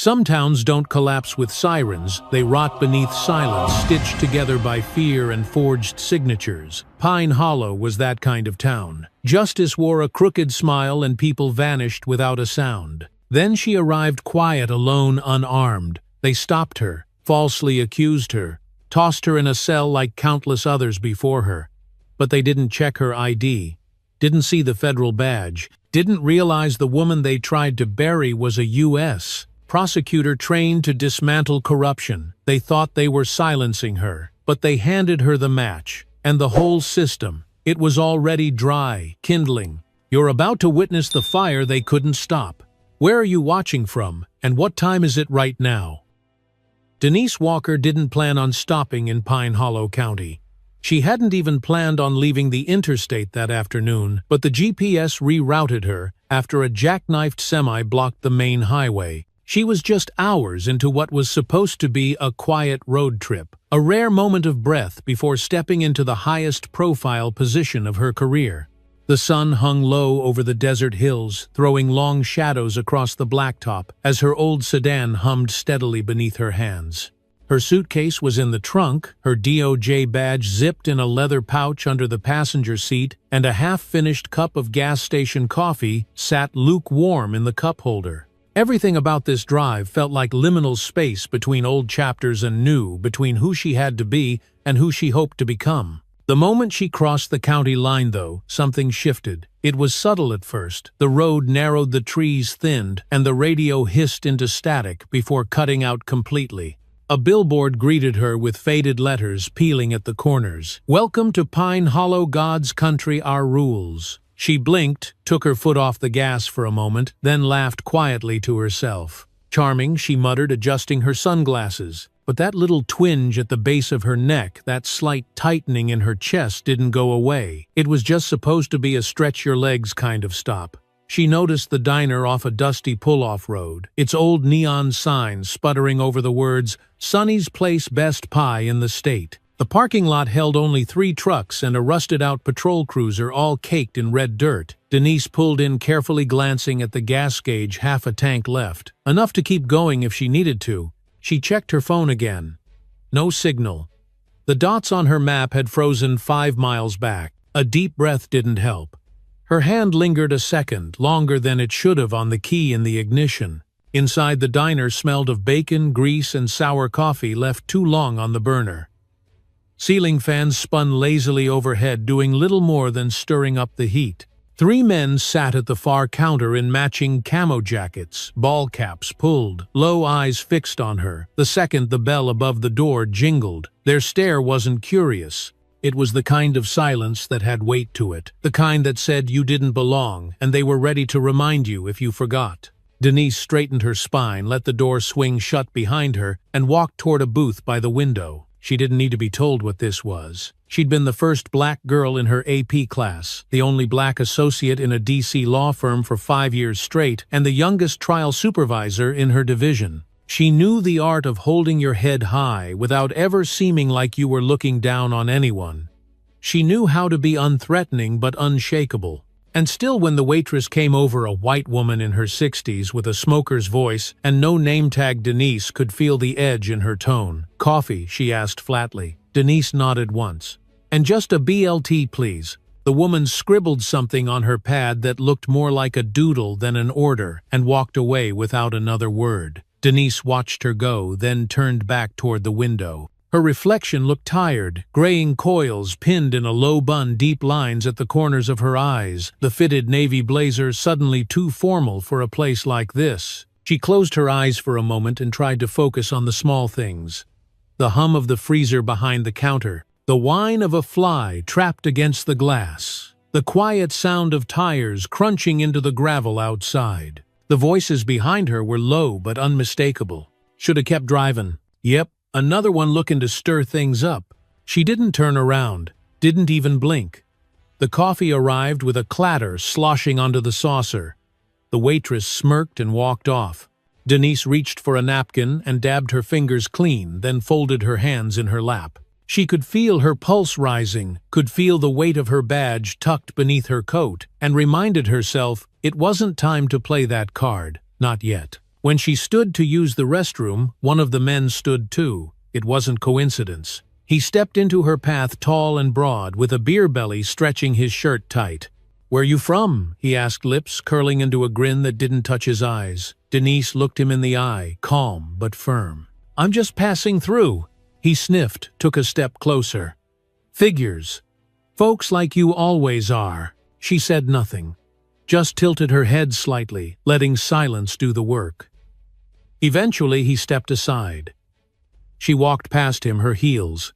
Some towns don't collapse with sirens, they rot beneath silence, stitched together by fear and forged signatures. Pine Hollow was that kind of town. Justice wore a crooked smile and people vanished without a sound. Then she arrived quiet, alone, unarmed. They stopped her, falsely accused her, tossed her in a cell like countless others before her. But they didn't check her ID, didn't see the federal badge, didn't realize the woman they tried to bury was a U.S. prosecutor trained to dismantle corruption. They thought they were silencing her, but they handed her the match, and the whole system. It was already dry, kindling. You're about to witness the fire they couldn't stop. Where are you watching from, and what time is it right now? Denise Walker didn't plan on stopping in Pine Hollow County. She hadn't even planned on leaving the interstate that afternoon, but the GPS rerouted her after a jackknifed semi blocked the main highway. She was just hours into what was supposed to be a quiet road trip, a rare moment of breath before stepping into the highest profile position of her career. The sun hung low over the desert hills, throwing long shadows across the blacktop as her old sedan hummed steadily beneath her hands. Her suitcase was in the trunk, her DOJ badge zipped in a leather pouch under the passenger seat, and a half-finished cup of gas station coffee sat lukewarm in the cup holder. Everything about this drive felt like liminal space between old chapters and new, between who she had to be and who she hoped to become. The moment she crossed the county line, though, something shifted. It was subtle at first. The road narrowed, the trees thinned, and the radio hissed into static before cutting out completely. A billboard greeted her with faded letters peeling at the corners. "Welcome to Pine Hollow, God's country, our rules." She blinked, took her foot off the gas for a moment, then laughed quietly to herself. "Charming," she muttered, adjusting her sunglasses. But that little twinge at the base of her neck, that slight tightening in her chest, didn't go away. It was just supposed to be a stretch-your-legs kind of stop. She noticed the diner off a dusty pull-off road, its old neon sign sputtering over the words, "Sonny's Place, best pie in the state." The parking lot held only 3 trucks and a rusted-out patrol cruiser all caked in red dirt. Denise pulled in, carefully glancing at the gas gauge, half a tank left. Enough to keep going if she needed to. She checked her phone again. No signal. The dots on her map had frozen 5 miles back. A deep breath didn't help. Her hand lingered a second, longer than it should have, on the key in the ignition. Inside, the diner smelled of bacon, grease, and sour coffee left too long on the burner. Ceiling fans spun lazily overhead, doing little more than stirring up the heat. 3 men sat at the far counter in matching camo jackets, ball caps pulled, low eyes fixed on her. The second the bell above the door jingled. Their stare wasn't curious. It was the kind of silence that had weight to it, the kind that said you didn't belong, and they were ready to remind you if you forgot. Denise straightened her spine, let the door swing shut behind her, and walked toward a booth by the window. She didn't need to be told what this was. She'd been the first black girl in her AP class, the only black associate in a DC law firm for 5 years straight, and the youngest trial supervisor in her division. She knew the art of holding your head high without ever seeming like you were looking down on anyone. She knew how to be unthreatening but unshakable. And still, when the waitress came over, a white woman in her 60s with a smoker's voice and no name tag, Denise could feel the edge in her tone. "Coffee?" she asked flatly. Denise nodded once. "And just a BLT, please." The woman scribbled something on her pad that looked more like a doodle than an order and walked away without another word. Denise watched her go, then turned back toward the window. Her reflection looked tired, graying coils pinned in a low bun, deep lines at the corners of her eyes, the fitted navy blazer suddenly too formal for a place like this. She closed her eyes for a moment and tried to focus on the small things. The hum of the freezer behind the counter, the whine of a fly trapped against the glass, the quiet sound of tires crunching into the gravel outside. The voices behind her were low but unmistakable. Should have kept driving. Yep. Another one looking to stir things up. She didn't turn around, didn't even blink. The coffee arrived with a clatter sloshing onto the saucer. The waitress smirked and walked off. Denise reached for a napkin and dabbed her fingers clean, then folded her hands in her lap. She could feel her pulse rising, could feel the weight of her badge tucked beneath her coat, and reminded herself it wasn't time to play that card, not yet. When she stood to use the restroom, one of the men stood too. It wasn't coincidence. He stepped into her path tall and broad, with a beer belly stretching his shirt tight. "Where you from?" he asked, lips curling into a grin that didn't touch his eyes. Denise looked him in the eye, calm but firm. "I'm just passing through." He sniffed, took a step closer. "Figures. Folks like you always are." She said nothing, just tilted her head slightly, letting silence do the work. Eventually he stepped aside. She walked past him, her heels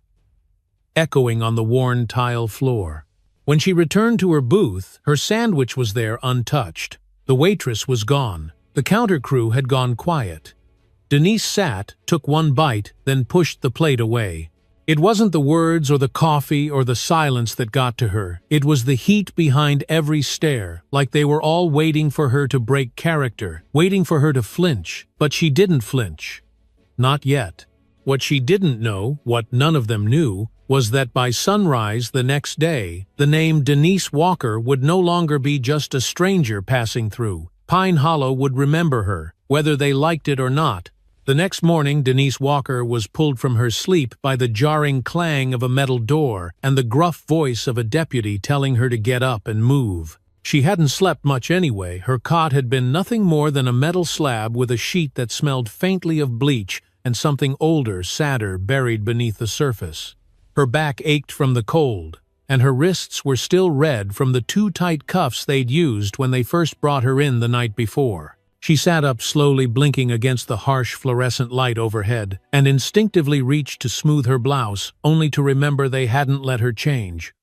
echoing on the worn tile floor. When she returned to her booth, her sandwich was there untouched. The waitress was gone. The counter crew had gone quiet. Denise sat, took one bite, then pushed the plate away. It wasn't the words or the coffee or the silence that got to her. It was the heat behind every stare, like they were all waiting for her to break character, waiting for her to flinch. But she didn't flinch. Not yet. What she didn't know, what none of them knew, was that by sunrise the next day, the name Denise Walker would no longer be just a stranger passing through. Pine Hollow would remember her, whether they liked it or not. The next morning, Denise Walker was pulled from her sleep by the jarring clang of a metal door and the gruff voice of a deputy telling her to get up and move. She hadn't slept much anyway. Her cot had been nothing more than a metal slab with a sheet that smelled faintly of bleach and something older, sadder, buried beneath the surface. Her back ached from the cold, and her wrists were still red from the too tight cuffs they'd used when they first brought her in the night before. She sat up slowly, blinking against the harsh fluorescent light overhead, and instinctively reached to smooth her blouse, only to remember they hadn't let her change.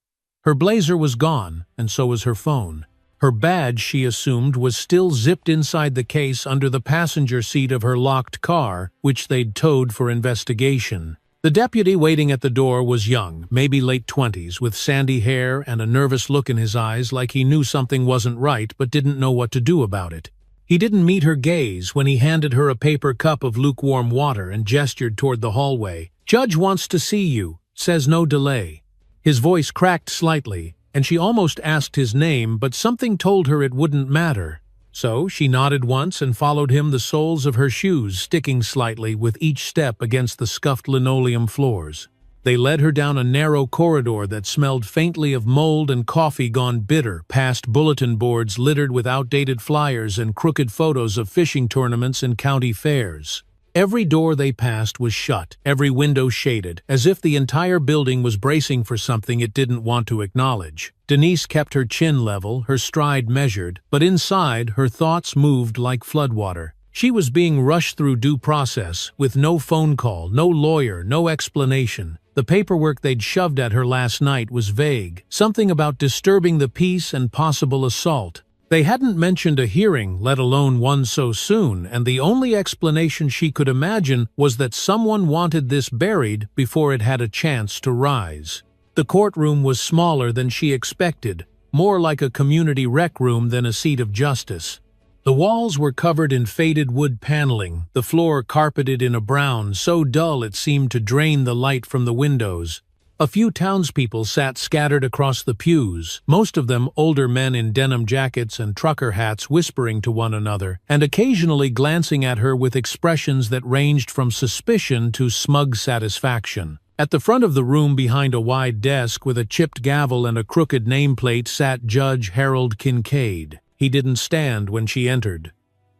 Her blazer was gone, and so was her phone. Her badge, she assumed, was still zipped inside the case under the passenger seat of her locked car, which they'd towed for investigation. The deputy waiting at the door was young, maybe late 20s, with sandy hair and a nervous look in his eyes, like he knew something wasn't right but didn't know what to do about it. He didn't meet her gaze when he handed her a paper cup of lukewarm water and gestured toward the hallway. "Judge wants to see you. Says no delay." His voice cracked slightly, and she almost asked his name, but something told her it wouldn't matter. So she nodded once and followed him, the soles of her shoes sticking slightly with each step against the scuffed linoleum floors. They led her down a narrow corridor that smelled faintly of mold and coffee gone bitter, past bulletin boards littered with outdated flyers and crooked photos of fishing tournaments and county fairs. Every door they passed was shut, every window shaded, as if the entire building was bracing for something it didn't want to acknowledge. Denise kept her chin level, her stride measured, but inside her thoughts moved like floodwater. She was being rushed through due process, with no phone call, no lawyer, no explanation. The paperwork they'd shoved at her last night was vague, something about disturbing the peace and possible assault. They hadn't mentioned a hearing, let alone one so soon, and the only explanation she could imagine was that someone wanted this buried before it had a chance to rise. The courtroom was smaller than she expected, more like a community rec room than a seat of justice. The walls were covered in faded wood paneling, the floor carpeted in a brown so dull it seemed to drain the light from the windows. A few townspeople sat scattered across the pews, most of them older men in denim jackets and trucker hats, whispering to one another, and occasionally glancing at her with expressions that ranged from suspicion to smug satisfaction. At the front of the room, behind a wide desk with a chipped gavel and a crooked nameplate, sat Judge Harold Kincaid. He didn't stand when she entered,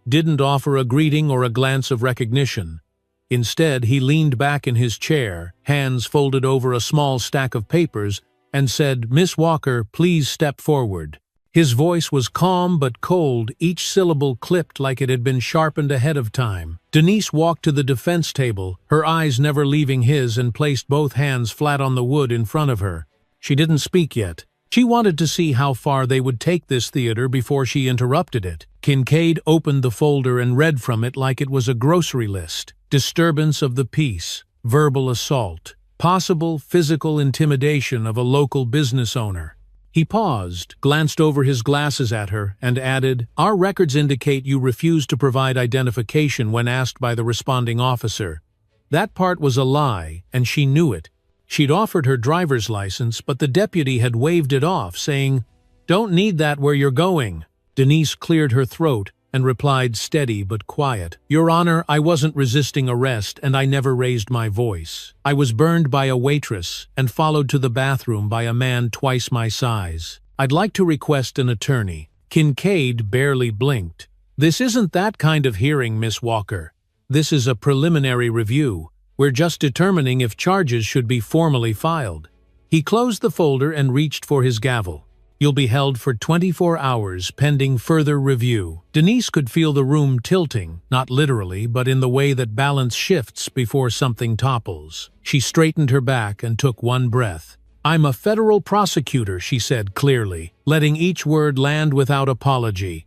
didn't offer a greeting or a glance of recognition. Instead, he leaned back in his chair, hands folded over a small stack of papers, and said, "Miss Walker, please step forward." His voice was calm but cold, each syllable clipped like it had been sharpened ahead of time. Denise walked to the defense table, her eyes never leaving his, and placed both hands flat on the wood in front of her. She didn't speak yet. She wanted to see how far they would take this theater before she interrupted it. Kincaid opened the folder and read from it like it was a grocery list. Disturbance of the peace, verbal assault, possible physical intimidation of a local business owner. He paused, glanced over his glasses at her, and added, "Our records indicate you refused to provide identification when asked by the responding officer." That part was a lie, and she knew it. She'd offered her driver's license, but the deputy had waved it off, saying, "Don't need that where you're going." Denise cleared her throat and replied steady but quiet. "Your Honor, I wasn't resisting arrest and I never raised my voice. I was burned by a waitress and followed to the bathroom by a man twice my size. I'd like to request an attorney." Kincaid barely blinked. "This isn't that kind of hearing, Miss Walker. This is a preliminary review. We're just determining if charges should be formally filed." He closed the folder and reached for his gavel. "You'll be held for 24 hours pending further review." Denise could feel the room tilting, not literally, but in the way that balance shifts before something topples. She straightened her back and took one breath. "I'm a federal prosecutor," she said clearly, letting each word land without apology.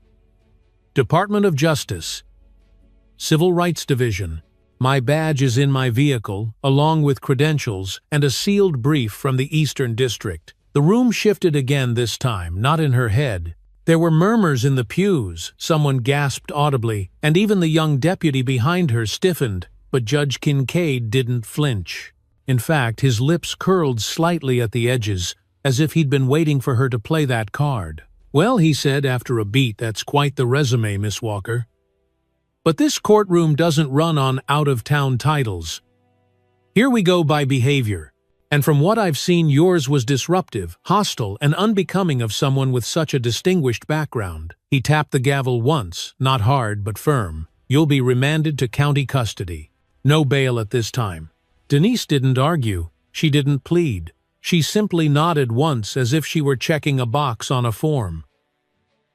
"Department of Justice, Civil Rights Division. My badge is in my vehicle, along with credentials and a sealed brief from the Eastern District." The room shifted again this time, not in her head. There were murmurs in the pews, someone gasped audibly, and even the young deputy behind her stiffened, but Judge Kincaid didn't flinch. In fact, his lips curled slightly at the edges, as if he'd been waiting for her to play that card. "Well," he said after a beat, "that's quite the resume, Miss Walker. But this courtroom doesn't run on out-of-town titles. Here we go by behavior. And from what I've seen, yours was disruptive, hostile, and unbecoming of someone with such a distinguished background." He tapped the gavel once, not hard but firm. "You'll be remanded to county custody. No bail at this time." Denise didn't argue. She didn't plead. She simply nodded once as if she were checking a box on a form.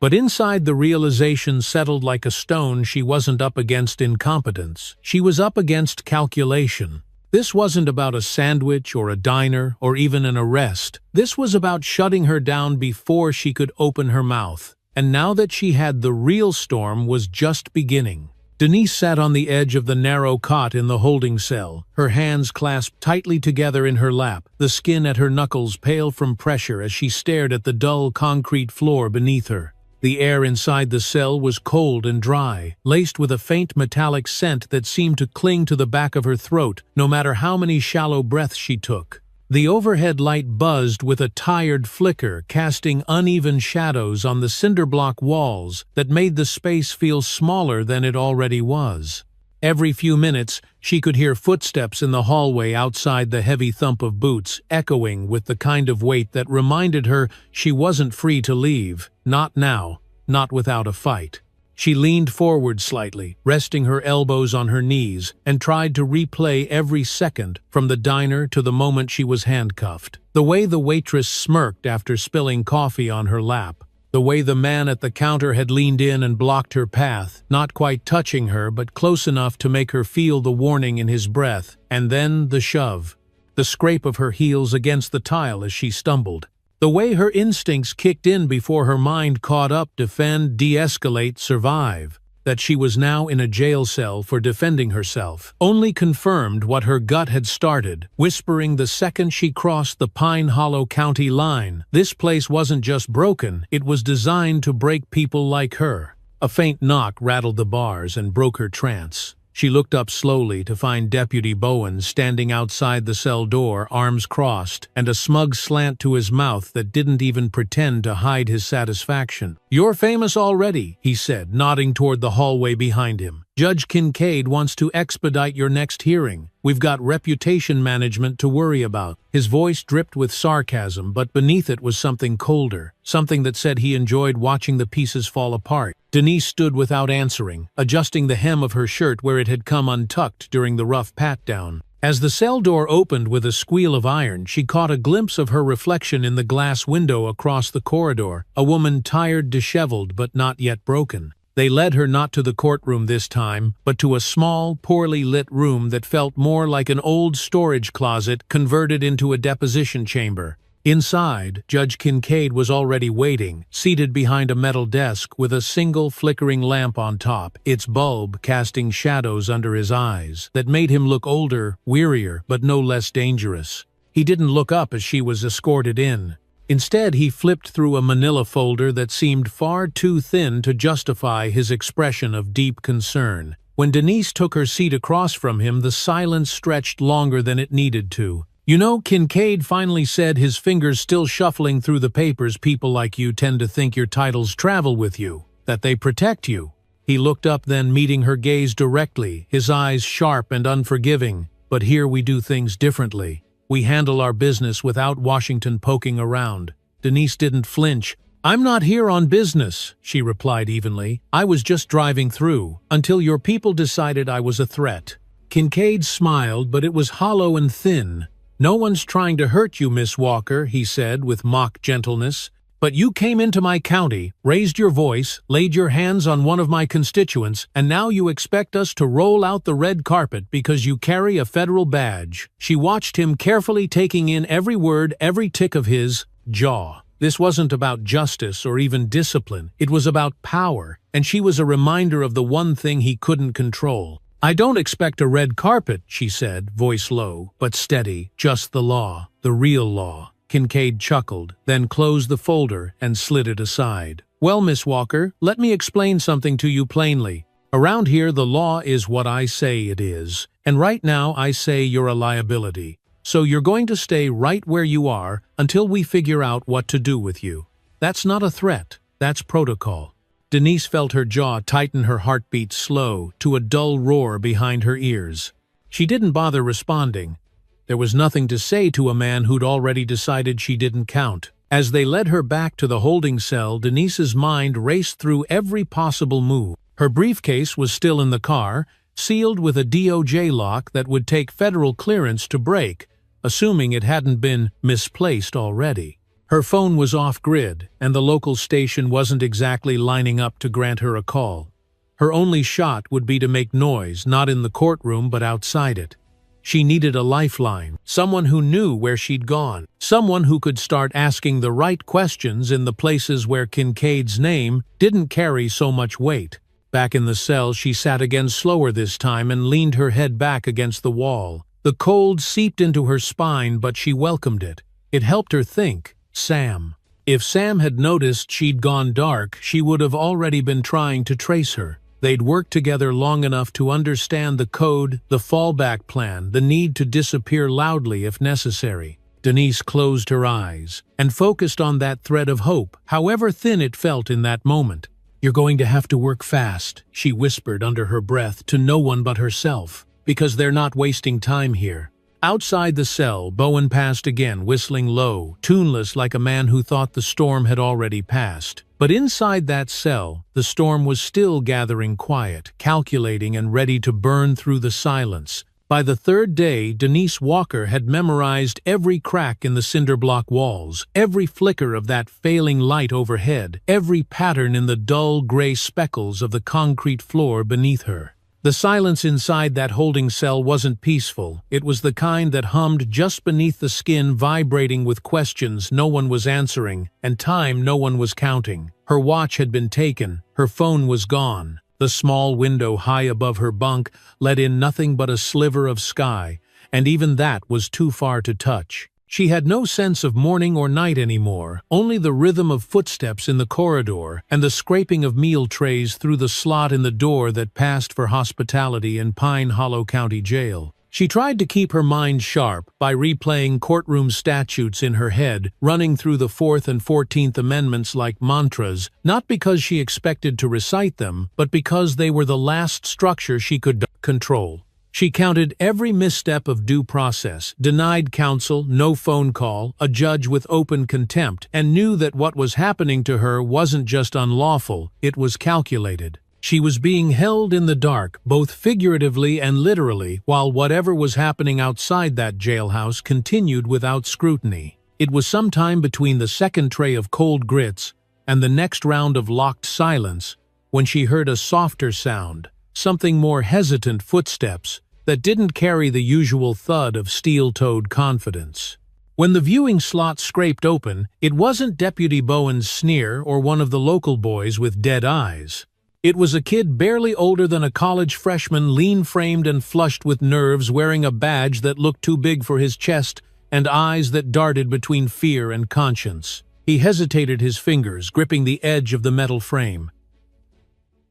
But inside, the realization settled like a stone. She wasn't up against incompetence. She was up against calculation. This wasn't about a sandwich or a diner or even an arrest. This was about shutting her down before she could open her mouth. And now that she had, the real storm was just beginning. Denise sat on the edge of the narrow cot in the holding cell, her hands clasped tightly together in her lap, the skin at her knuckles pale from pressure as she stared at the dull concrete floor beneath her. The air inside the cell was cold and dry, laced with a faint metallic scent that seemed to cling to the back of her throat, no matter how many shallow breaths she took. The overhead light buzzed with a tired flicker, casting uneven shadows on the cinder-block walls that made the space feel smaller than it already was. Every few minutes, she could hear footsteps in the hallway outside, the heavy thump of boots echoing with the kind of weight that reminded her she wasn't free to leave. Not now, not without a fight. She leaned forward slightly, resting her elbows on her knees, and tried to replay every second, from the diner to the moment she was handcuffed. The way the waitress smirked after spilling coffee on her lap. The way the man at the counter had leaned in and blocked her path, not quite touching her but close enough to make her feel the warning in his breath, and then the shove. The scrape of her heels against the tile as she stumbled. The way her instincts kicked in before her mind caught up, defend, de-escalate, survive. That she was now in a jail cell for defending herself only confirmed what her gut had started, whispering the second she crossed the Pine Hollow County line. This place wasn't just broken, it was designed to break people like her. A faint knock rattled the bars and broke her trance. She looked up slowly to find Deputy Bowen standing outside the cell door, arms crossed, and a smug slant to his mouth that didn't even pretend to hide his satisfaction. "You're famous already," he said, nodding toward the hallway behind him. "Judge Kincaid wants to expedite your next hearing. We've got reputation management to worry about." His voice dripped with sarcasm, but beneath it was something colder, something that said he enjoyed watching the pieces fall apart. Denise stood without answering, adjusting the hem of her shirt where it had come untucked during the rough pat-down. As the cell door opened with a squeal of iron, she caught a glimpse of her reflection in the glass window across the corridor, a woman tired, disheveled, but not yet broken. They led her not to the courtroom this time, but to a small, poorly lit room that felt more like an old storage closet converted into a deposition chamber. Inside, Judge Kincaid was already waiting, seated behind a metal desk with a single flickering lamp on top, its bulb casting shadows under his eyes that made him look older, wearier, but no less dangerous. He didn't look up as she was escorted in. Instead, he flipped through a manila folder that seemed far too thin to justify his expression of deep concern. When Denise took her seat across from him, the silence stretched longer than it needed to. "You know," Kincaid finally said, his fingers still shuffling through the papers, "people like you tend to think your titles travel with you, that they protect you. He looked up then, meeting her gaze directly, his eyes sharp and unforgiving. "But here we do things differently. We handle our business without Washington poking around." Denise didn't flinch. "I'm not here on business," she replied evenly. "I was just driving through, until your people decided I was a threat." Kincaid smiled, but it was hollow and thin. "No one's trying to hurt you, Miss Walker," he said with mock gentleness. "But you came into my county, raised your voice, laid your hands on one of my constituents, and now you expect us to roll out the red carpet because you carry a federal badge." She watched him carefully, taking in every word, every tick of his jaw. This wasn't about justice or even discipline. It was about power, and she was a reminder of the one thing he couldn't control. "I don't expect a red carpet," she said, voice low, but steady. "Just the law, the real law." Kincaid chuckled, then closed the folder and slid it aside. "Well, Miss Walker, let me explain something to you plainly. Around here, the law is what I say it is, and right now I say you're a liability. So you're going to stay right where you are until we figure out what to do with you. That's not a threat, that's protocol." Denise felt her jaw tighten, her heartbeat slow to a dull roar behind her ears. She didn't bother responding. There was nothing to say to a man who'd already decided she didn't count. As they led her back to the holding cell, Denise's mind raced through every possible move. Her briefcase was still in the car, sealed with a DOJ lock that would take federal clearance to break, assuming it hadn't been misplaced already. Her phone was off-grid, and the local station wasn't exactly lining up to grant her a call. Her only shot would be to make noise, not in the courtroom but outside it. She needed a lifeline, someone who knew where she'd gone, someone who could start asking the right questions in the places where Kincaid's name didn't carry so much weight. Back in the cell, she sat again, slower this time, and leaned her head back against the wall. The cold seeped into her spine, but she welcomed it. It helped her think. Sam. If Sam had noticed she'd gone dark, she would have already been trying to trace her. They'd worked together long enough to understand the code, the fallback plan, the need to disappear loudly if necessary. Denise closed her eyes and focused on that thread of hope, however thin it felt in that moment. "You're going to have to work fast," she whispered under her breath to no one but herself, "because they're not wasting time here." Outside the cell, Bowen passed again, whistling low, tuneless, like a man who thought the storm had already passed. But inside that cell, the storm was still gathering quiet, calculating and ready to burn through the silence. By the third day, Denise Walker had memorized every crack in the cinder block walls, every flicker of that failing light overhead, every pattern in the dull gray speckles of the concrete floor beneath her. The silence inside that holding cell wasn't peaceful. It was the kind that hummed just beneath the skin, vibrating with questions no one was answering, and time no one was counting. Her watch had been taken. Her phone was gone. The small window high above her bunk let in nothing but a sliver of sky, and even that was too far to touch. She had no sense of morning or night anymore, only the rhythm of footsteps in the corridor and the scraping of meal trays through the slot in the door that passed for hospitality in Pine Hollow County Jail. She tried to keep her mind sharp by replaying courtroom statutes in her head, running through the 4th and 14th Amendments like mantras, not because she expected to recite them, but because they were the last structure she could control. She counted every misstep of due process, denied counsel, no phone call, a judge with open contempt, and knew that what was happening to her wasn't just unlawful, it was calculated. She was being held in the dark, both figuratively and literally, while whatever was happening outside that jailhouse continued without scrutiny. It was sometime between the second tray of cold grits and the next round of locked silence when she heard a softer sound, something more hesitant, footsteps that didn't carry the usual thud of steel-toed confidence. When the viewing slot scraped open, it wasn't Deputy Bowen's sneer or one of the local boys with dead eyes. It was a kid barely older than a college freshman, lean-framed and flushed with nerves, wearing a badge that looked too big for his chest and eyes that darted between fear and conscience. He hesitated, his fingers gripping the edge of the metal frame.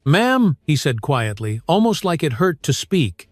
"Ma'am," he said quietly, almost like it hurt to speak.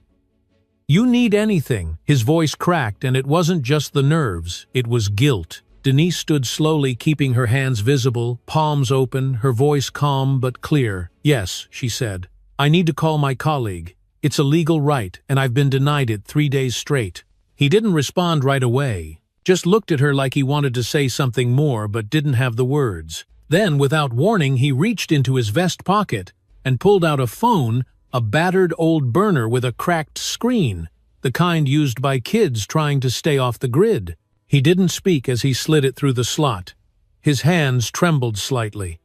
"You need anything." His voice cracked, and it wasn't just the nerves, it was guilt. Denise stood slowly, keeping her hands visible, palms open, her voice calm but clear. "Yes," she said. I need to call my colleague. It's a legal right, and I've been denied it 3 days straight." He didn't respond right away, just looked at her like he wanted to say something more but didn't have the words. Then, without warning, he reached into his vest pocket and pulled out a phone, a battered old burner with a cracked screen, the kind used by kids trying to stay off the grid. He didn't speak as he slid it through the slot. His hands trembled slightly.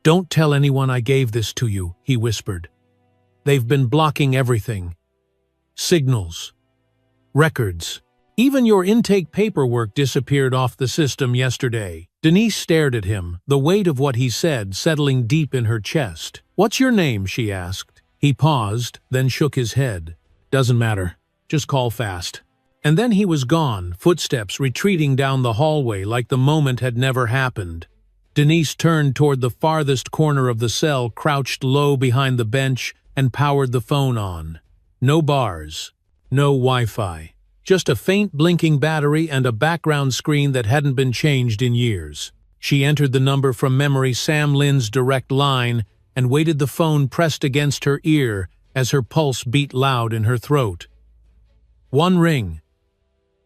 "Don't tell anyone I gave this to you," he whispered. "They've been blocking everything. Signals. Records. Even your intake paperwork disappeared off the system yesterday." Denise stared at him, the weight of what he said settling deep in her chest. "What's your name?" she asked. He paused, then shook his head. "Doesn't matter. Just call fast." And then he was gone, footsteps retreating down the hallway like the moment had never happened. Denise turned toward the farthest corner of the cell, crouched low behind the bench, and powered the phone on. No bars. No Wi-Fi. Just a faint blinking battery and a background screen that hadn't been changed in years. She entered the number from memory, Sam Lynn's direct line, and waited, the phone pressed against her ear as her pulse beat loud in her throat. 1 ring.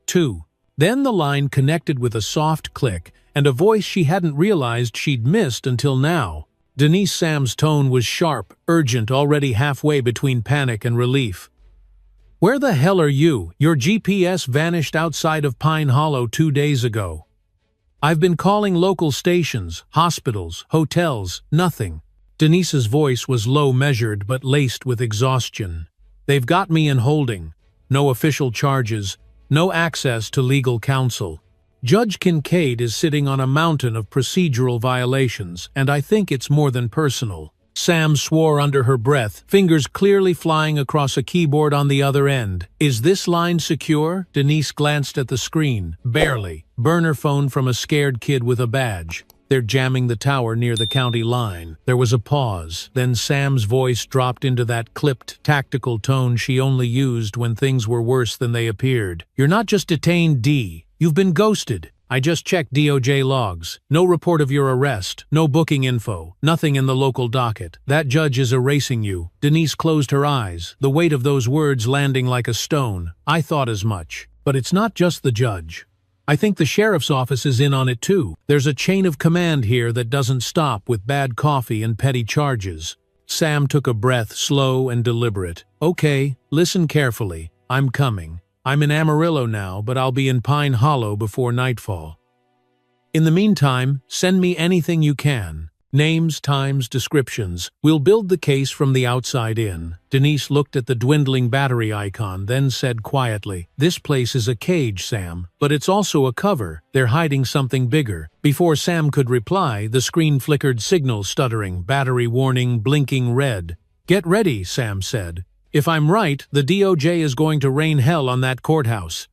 2. Then the line connected with a soft click and a voice she hadn't realized she'd missed until now. Denise Sam's tone was sharp, urgent, already halfway between panic and relief. "Where the hell are you? Your GPS vanished outside of Pine Hollow 2 days ago. I've been calling local stations, hospitals, hotels, nothing." Denise's voice was low, measured, but laced with exhaustion. "They've got me in holding. No official charges, no access to legal counsel. Judge Kincaid is sitting on a mountain of procedural violations, and I think it's more than personal." Sam swore under her breath, fingers clearly flying across a keyboard on the other end. "Is this line secure?" Denise glanced at the screen. "Barely. Burner phone from a scared kid with a badge. They're jamming the tower near the county line." There was a pause. Then Sam's voice dropped into that clipped, tactical tone she only used when things were worse than they appeared. "You're not just detained, D. You've been ghosted. I just checked DOJ logs. No report of your arrest, no booking info, nothing in the local docket. That judge is erasing you." Denise closed her eyes, the weight of those words landing like a stone. "I thought as much. But it's not just the judge. I think the sheriff's office is in on it too. There's a chain of command here that doesn't stop with bad coffee and petty charges." Sam took a breath, slow and deliberate. "Okay, listen carefully. I'm coming. I'm in Amarillo now, but I'll be in Pine Hollow before nightfall. In the meantime, send me anything you can. Names, times, descriptions. We'll build the case from the outside in." Denise looked at the dwindling battery icon, then said quietly, "This place is a cage, Sam, but it's also a cover. They're hiding something bigger." Before Sam could reply, the screen flickered, signal stuttering, battery warning, blinking red. "Get ready," Sam said. "If I'm right, the DOJ is going to rain hell on that courthouse.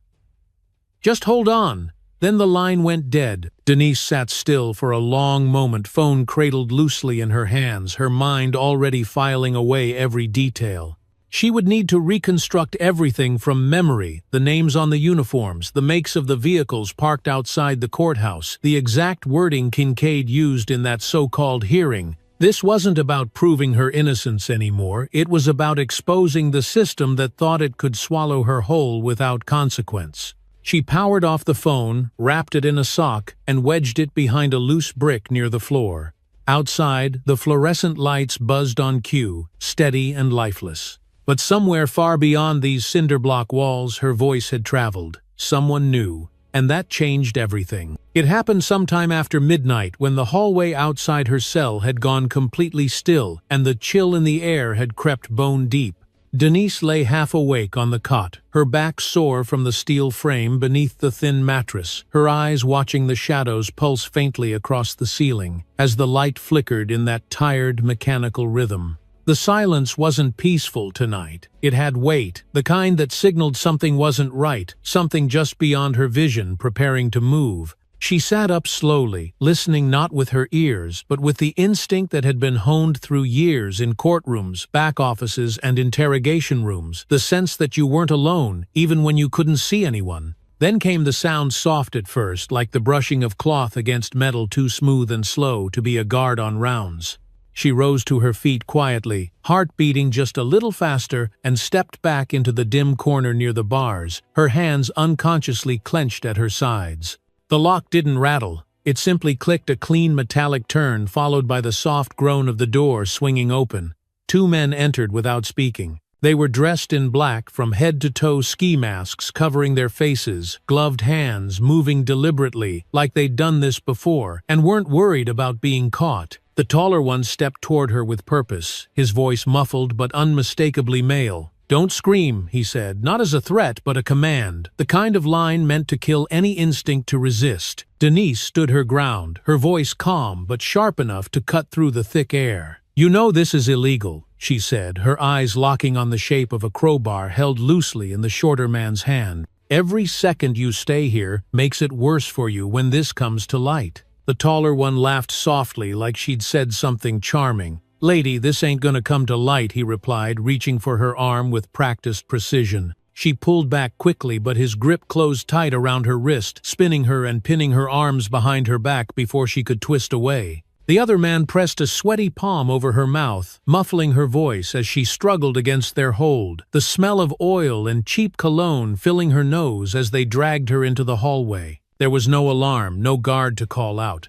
Just hold on." Then the line went dead. Denise sat still for a long moment, phone cradled loosely in her hands, her mind already filing away every detail. She would need to reconstruct everything from memory, the names on the uniforms, the makes of the vehicles parked outside the courthouse, the exact wording Kincaid used in that so-called hearing. This wasn't about proving her innocence anymore, it was about exposing the system that thought it could swallow her whole without consequence. She powered off the phone, wrapped it in a sock, and wedged it behind a loose brick near the floor. Outside, the fluorescent lights buzzed on cue, steady and lifeless. But somewhere far beyond these cinder-block walls, her voice had traveled. Someone knew, and that changed everything. It happened sometime after midnight, when the hallway outside her cell had gone completely still, and the chill in the air had crept bone deep. Denise lay half awake on the cot, her back sore from the steel frame beneath the thin mattress, her eyes watching the shadows pulse faintly across the ceiling, as the light flickered in that tired, mechanical rhythm. The silence wasn't peaceful tonight. It had weight, the kind that signaled something wasn't right, something just beyond her vision, preparing to move. She sat up slowly, listening not with her ears, but with the instinct that had been honed through years in courtrooms, back offices, and interrogation rooms, the sense that you weren't alone, even when you couldn't see anyone. Then came the sound, soft at first, like the brushing of cloth against metal too smooth and slow to be a guard on rounds. She rose to her feet quietly, heart beating just a little faster, and stepped back into the dim corner near the bars, her hands unconsciously clenched at her sides. The lock didn't rattle. It simply clicked a clean metallic turn followed by the soft groan of the door swinging open. Two men entered without speaking. They were dressed in black from head to toe, ski masks covering their faces, gloved hands, moving deliberately, like they'd done this before, and weren't worried about being caught. The taller one stepped toward her with purpose, his voice muffled but unmistakably male. "Don't scream," he said, not as a threat but a command, the kind of line meant to kill any instinct to resist. Denise stood her ground, her voice calm but sharp enough to cut through the thick air. "You know this is illegal," she said, her eyes locking on the shape of a crowbar held loosely in the shorter man's hand. "Every second you stay here makes it worse for you when this comes to light." The taller one laughed softly like she'd said something charming. "Lady, this ain't gonna come to light," he replied, reaching for her arm with practiced precision. She pulled back quickly, but his grip closed tight around her wrist, spinning her and pinning her arms behind her back before she could twist away. The other man pressed a sweaty palm over her mouth, muffling her voice as she struggled against their hold, the smell of oil and cheap cologne filling her nose as they dragged her into the hallway. There was no alarm, no guard to call out.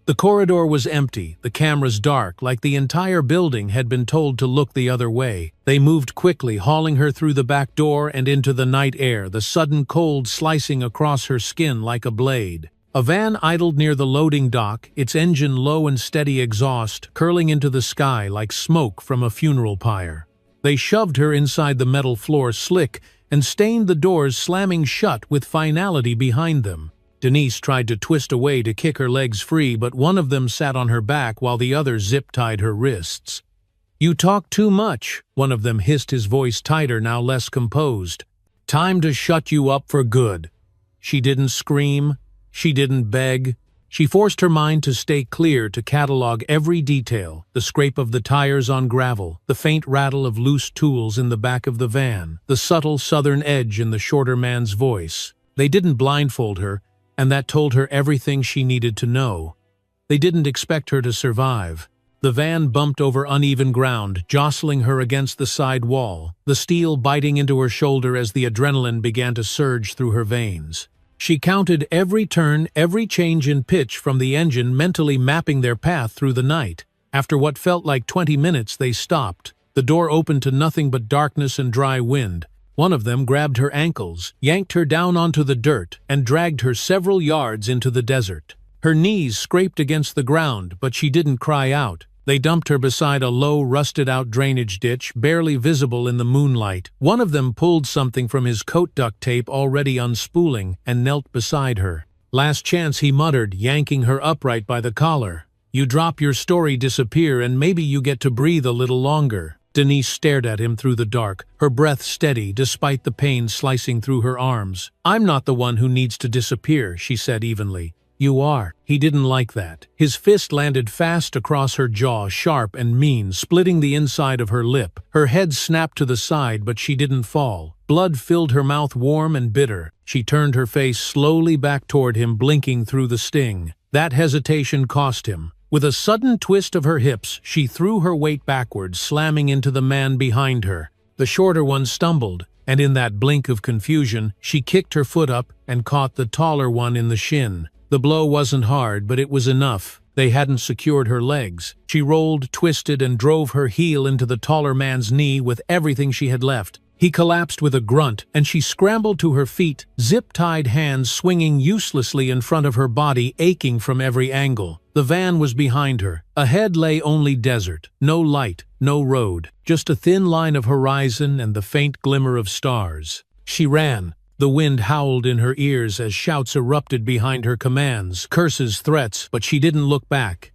The corridor was empty, the cameras dark, like the entire building had been told to look the other way. They moved quickly, hauling her through the back door and into the night air, the sudden cold slicing across her skin like a blade. A van idled near the loading dock, its engine low and steady exhaust curling into the sky like smoke from a funeral pyre. They shoved her inside the metal floor slick and stained the doors, slamming shut with finality behind them. Denise tried to twist away to kick her legs free, but one of them sat on her back while the other zip-tied her wrists. "You talk too much," one of them hissed, his voice tighter, now less composed. "Time to shut you up for good." She didn't scream. She didn't beg. She forced her mind to stay clear, to catalog every detail, the scrape of the tires on gravel, the faint rattle of loose tools in the back of the van, the subtle southern edge in the shorter man's voice. They didn't blindfold her, and that told her everything she needed to know. They didn't expect her to survive. The van bumped over uneven ground, jostling her against the side wall, the steel biting into her shoulder as the adrenaline began to surge through her veins. She counted every turn, every change in pitch from the engine, mentally mapping their path through the night. After what felt like 20 minutes, they stopped. The door opened to nothing but darkness and dry wind. One of them grabbed her ankles, yanked her down onto the dirt, and dragged her several yards into the desert. Her knees scraped against the ground, but she didn't cry out. They dumped her beside a low, rusted-out drainage ditch, barely visible in the moonlight. One of them pulled something from his coat duct tape already unspooling and knelt beside her. "Last chance," he muttered, yanking her upright by the collar. "You drop your story, disappear, and maybe you get to breathe a little longer." Denise stared at him through the dark, her breath steady despite the pain slicing through her arms. "I'm not the one who needs to disappear," she said evenly. "You are." He didn't like that. His fist landed fast across her jaw, sharp and mean, splitting the inside of her lip. Her head snapped to the side, but she didn't fall. Blood filled her mouth, warm and bitter. She turned her face slowly back toward him, blinking through the sting. That hesitation cost him. With a sudden twist of her hips, she threw her weight backwards, slamming into the man behind her. The shorter one stumbled, and in that blink of confusion, she kicked her foot up and caught the taller one in the shin. The blow wasn't hard, but it was enough. They hadn't secured her legs. She rolled, twisted, and drove her heel into the taller man's knee with everything she had left. He collapsed with a grunt, and she scrambled to her feet, zip-tied hands swinging uselessly in front of her body, aching from every angle. The van was behind her. Ahead lay only desert. No light, no road. Just a thin line of horizon and the faint glimmer of stars. She ran. The wind howled in her ears as shouts erupted behind her, commands, curses, threats, but she didn't look back.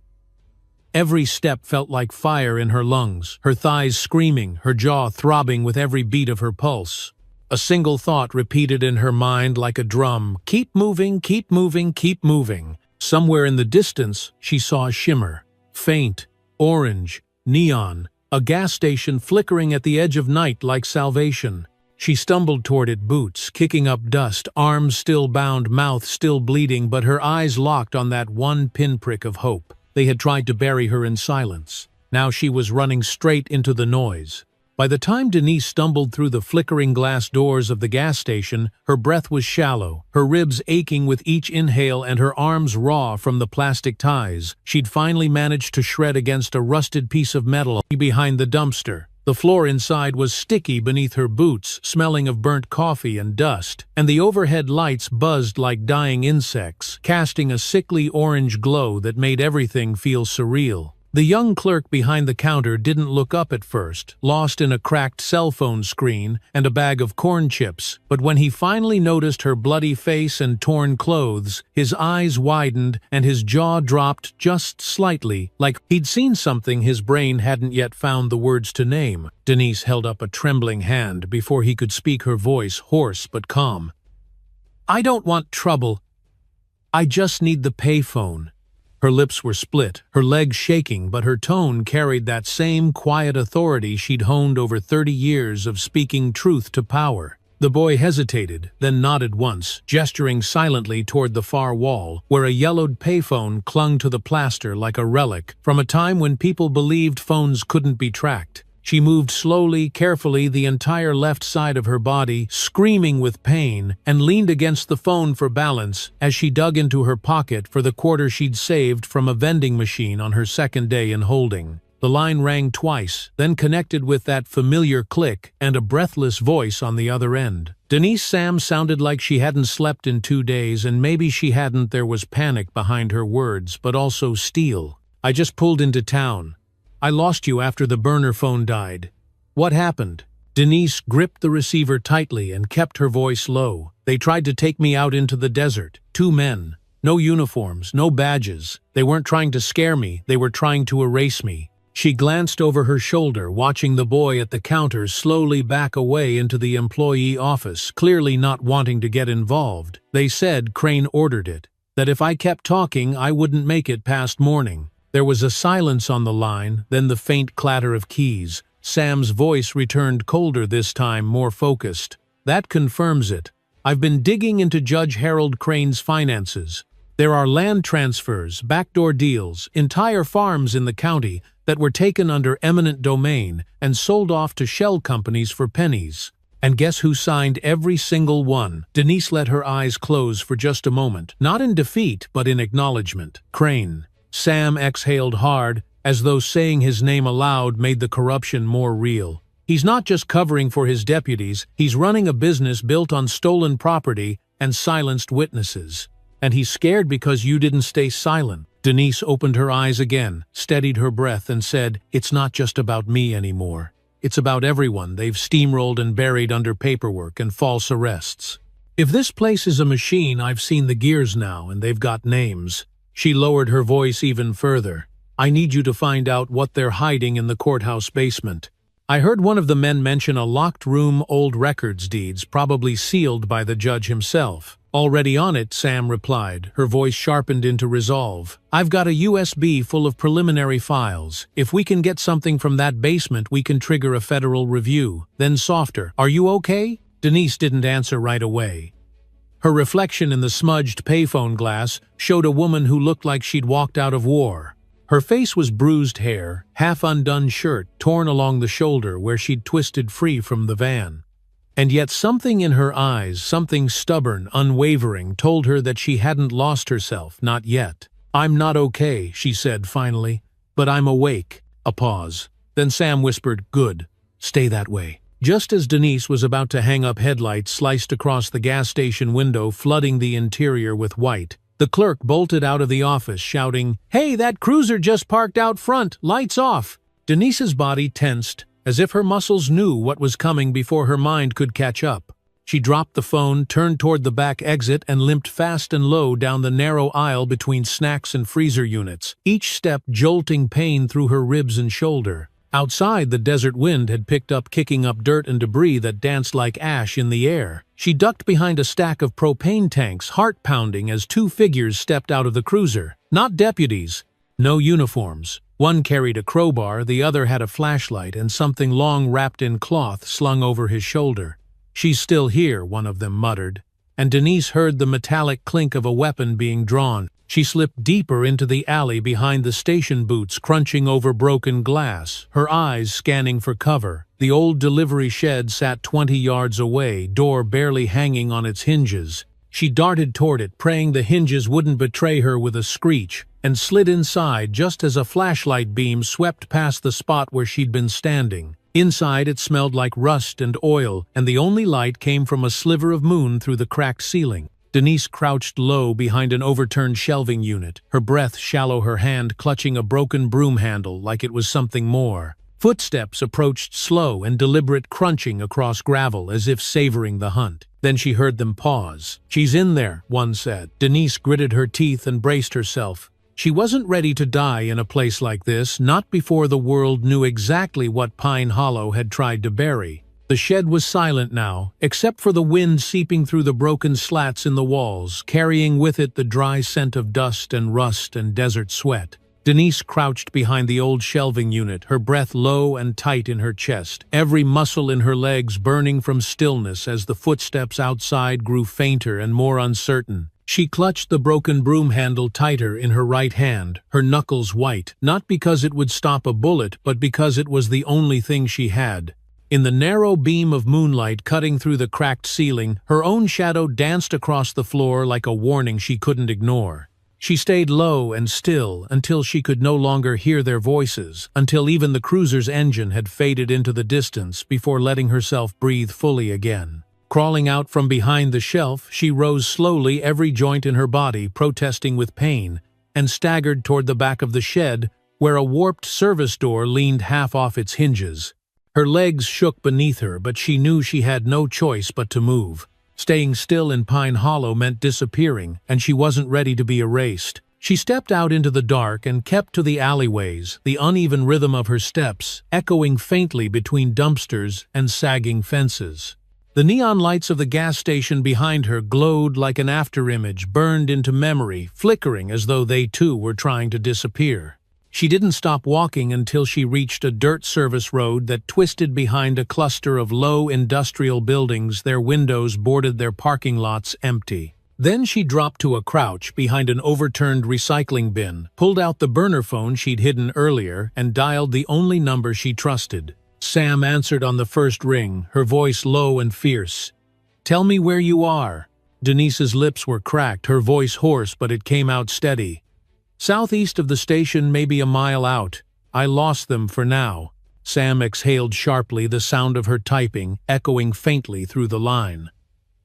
Every step felt like fire in her lungs, her thighs screaming, her jaw throbbing with every beat of her pulse. A single thought repeated in her mind like a drum: keep moving, keep moving, keep moving. Somewhere in the distance, she saw a shimmer. Faint, orange, neon, a gas station flickering at the edge of night like salvation. She stumbled toward it, boots kicking up dust, arms still bound, mouth still bleeding, but her eyes locked on that one pinprick of hope. They had tried to bury her in silence. Now she was running straight into the noise. By the time Denise stumbled through the flickering glass doors of the gas station, her breath was shallow, her ribs aching with each inhale and her arms raw from the plastic ties. She'd finally managed to shred against a rusted piece of metal behind the dumpster. The floor inside was sticky beneath her boots, smelling of burnt coffee and dust, and the overhead lights buzzed like dying insects, casting a sickly orange glow that made everything feel surreal. The young clerk behind the counter didn't look up at first, lost in a cracked cell phone screen and a bag of corn chips, but when he finally noticed her bloody face and torn clothes, his eyes widened and his jaw dropped just slightly, like he'd seen something his brain hadn't yet found the words to name. Denise held up a trembling hand before he could speak, her voice hoarse but calm. "I don't want trouble. I just need the payphone." Her lips were split, her legs shaking, but her tone carried that same quiet authority she'd honed over 30 years of speaking truth to power. The boy hesitated, then nodded once, gesturing silently toward the far wall, where a yellowed payphone clung to the plaster like a relic from a time when people believed phones couldn't be tracked. She moved slowly, carefully, the entire left side of her body, screaming with pain, and leaned against the phone for balance as she dug into her pocket for the quarter she'd saved from a vending machine on her second day in holding. The line rang twice, then connected with that familiar click and a breathless voice on the other end. Denise Sam sounded like she hadn't slept in 2 days, and maybe she hadn't. There was panic behind her words, but also steel. "I just pulled into town. I lost you after the burner phone died. What happened?" Denise gripped the receiver tightly and kept her voice low. "They tried to take me out into the desert. 2 men. No uniforms, no badges. They weren't trying to scare me, they were trying to erase me." She glanced over her shoulder, watching the boy at the counter slowly back away into the employee office, clearly not wanting to get involved. "They said," Crane ordered it, "that if I kept talking, I wouldn't make it past morning." There was a silence on the line, then the faint clatter of keys. Sam's voice returned colder this time, more focused. "That confirms it. I've been digging into Judge Harold Crane's finances. There are land transfers, backdoor deals, entire farms in the county that were taken under eminent domain and sold off to shell companies for pennies. And guess who signed every single one?" Denise let her eyes close for just a moment, not in defeat but in acknowledgement. "Crane." Sam exhaled hard, as though saying his name aloud made the corruption more real. "He's not just covering for his deputies, he's running a business built on stolen property and silenced witnesses. And he's scared because you didn't stay silent." Denise opened her eyes again, steadied her breath, and said, "It's not just about me anymore. It's about everyone they've steamrolled and buried under paperwork and false arrests. If this place is a machine, I've seen the gears now, and they've got names." She lowered her voice even further. "I need you to find out what they're hiding in the courthouse basement. I heard one of the men mention a locked room, old records deeds, probably sealed by the judge himself." "Already on it," Sam replied, her voice sharpened into resolve. "I've got a USB full of preliminary files. If we can get something from that basement, we can trigger a federal review." Then softer, "Are you okay?" Denise didn't answer right away. Her reflection in the smudged payphone glass showed a woman who looked like she'd walked out of war. Her face was bruised hair, half-undone shirt torn along the shoulder where she'd twisted free from the van. And yet something in her eyes, something stubborn, unwavering, told her that she hadn't lost herself, not yet. "I'm not okay," she said finally, "but I'm awake." A pause. Then Sam whispered, "Good. Stay that way." Just as Denise was about to hang up, headlights sliced across the gas station window, flooding the interior with white. The clerk bolted out of the office, shouting, "Hey, that cruiser just parked out front! Lights off!" Denise's body tensed, as if her muscles knew what was coming before her mind could catch up. She dropped the phone, turned toward the back exit, and limped fast and low down the narrow aisle between snacks and freezer units, each step jolting pain through her ribs and shoulder. Outside, the desert wind had picked up, kicking up dirt and debris that danced like ash in the air. She ducked behind a stack of propane tanks, heart pounding, as 2 figures stepped out of the cruiser. Not deputies. No uniforms. One carried a crowbar, the other had a flashlight and something long wrapped in cloth slung over his shoulder. "She's still here," one of them muttered. and Denise heard the metallic clink of a weapon being drawn. She slipped deeper into the alley behind the station boots, crunching over broken glass, her eyes scanning for cover. The old delivery shed sat 20 yards away, door barely hanging on its hinges. She darted toward it, praying the hinges wouldn't betray her with a screech, and slid inside just as a flashlight beam swept past the spot where she'd been standing. Inside it smelled like rust and oil, and the only light came from a sliver of moon through the cracked ceiling. Denise crouched low behind an overturned shelving unit, her breath shallow, her hand clutching a broken broom handle like it was something more. Footsteps approached, slow and deliberate, crunching across gravel as if savoring the hunt. Then she heard them pause. "She's in there," one said. Denise gritted her teeth and braced herself. She wasn't ready to die in a place like this, not before the world knew exactly what Pine Hollow had tried to bury. The shed was silent now, except for the wind seeping through the broken slats in the walls, carrying with it the dry scent of dust and rust and desert sweat. Denise crouched behind the old shelving unit, her breath low and tight in her chest, every muscle in her legs burning from stillness as the footsteps outside grew fainter and more uncertain. She clutched the broken broom handle tighter in her right hand, her knuckles white, not because it would stop a bullet, but because it was the only thing she had. In the narrow beam of moonlight cutting through the cracked ceiling, her own shadow danced across the floor like a warning she couldn't ignore. She stayed low and still until she could no longer hear their voices, until even the cruiser's engine had faded into the distance before letting herself breathe fully again. Crawling out from behind the shelf, she rose slowly, every joint in her body protesting with pain, and staggered toward the back of the shed, where a warped service door leaned half off its hinges. Her legs shook beneath her, but she knew she had no choice but to move. Staying still in Pine Hollow meant disappearing, and she wasn't ready to be erased. She stepped out into the dark and kept to the alleyways, the uneven rhythm of her steps echoing faintly between dumpsters and sagging fences. The neon lights of the gas station behind her glowed like an afterimage burned into memory, flickering as though they too were trying to disappear. She didn't stop walking until she reached a dirt service road that twisted behind a cluster of low industrial buildings, their windows boarded, their parking lots empty. Then she dropped to a crouch behind an overturned recycling bin, pulled out the burner phone she'd hidden earlier, and dialed the only number she trusted. Sam answered on the first ring, her voice low and fierce. "Tell me where you are." Denise's lips were cracked, her voice hoarse, but it came out steady. "Southeast of the station, maybe a mile out. I lost them for now." Sam exhaled sharply, the sound of her typing echoing faintly through the line.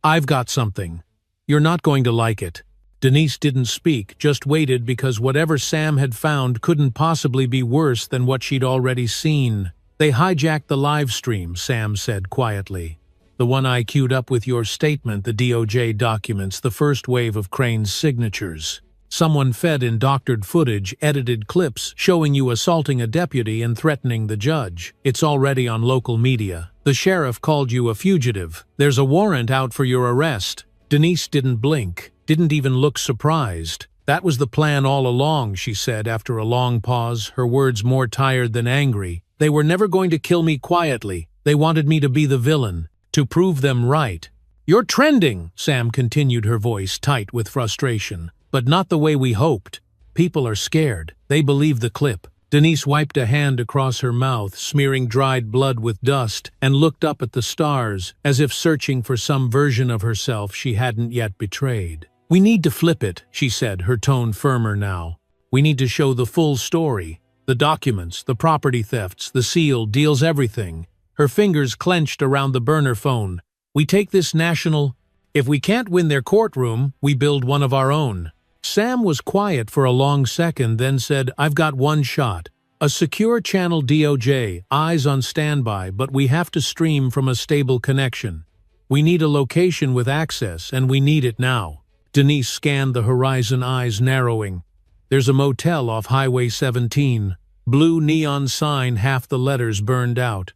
"I've got something. You're not going to like it." Denise didn't speak, just waited, because whatever Sam had found couldn't possibly be worse than what she'd already seen. "They hijacked the live stream," Sam said quietly. "The one I queued up with your statement, the DOJ documents, the first wave of Crane's signatures. Someone fed in doctored footage, edited clips, showing you assaulting a deputy and threatening the judge. It's already on local media. The sheriff called you a fugitive. There's a warrant out for your arrest." Denise didn't blink, didn't even look surprised. "That was the plan all along," she said after a long pause, her words more tired than angry. "They were never going to kill me quietly. They wanted me to be the villain, to prove them right." "You're trending," Sam continued, her voice tight with frustration. "But not the way we hoped. People are scared. They believe the clip." Denise wiped a hand across her mouth, smearing dried blood with dust, and looked up at the stars, as if searching for some version of herself she hadn't yet betrayed. "We need to flip it," she said, her tone firmer now. "We need to show the full story. The documents, the property thefts, the seal, deals, everything." Her fingers clenched around the burner phone. "We take this national. If we can't win their courtroom, we build one of our own." Sam was quiet for a long second, then said, "I've got one shot. A secure channel DOJ, eyes on standby, but we have to stream from a stable connection. We need a location with access, and we need it now." Denise scanned the horizon, eyes narrowing. "There's a motel off Highway 17. Blue neon sign, half the letters burned out.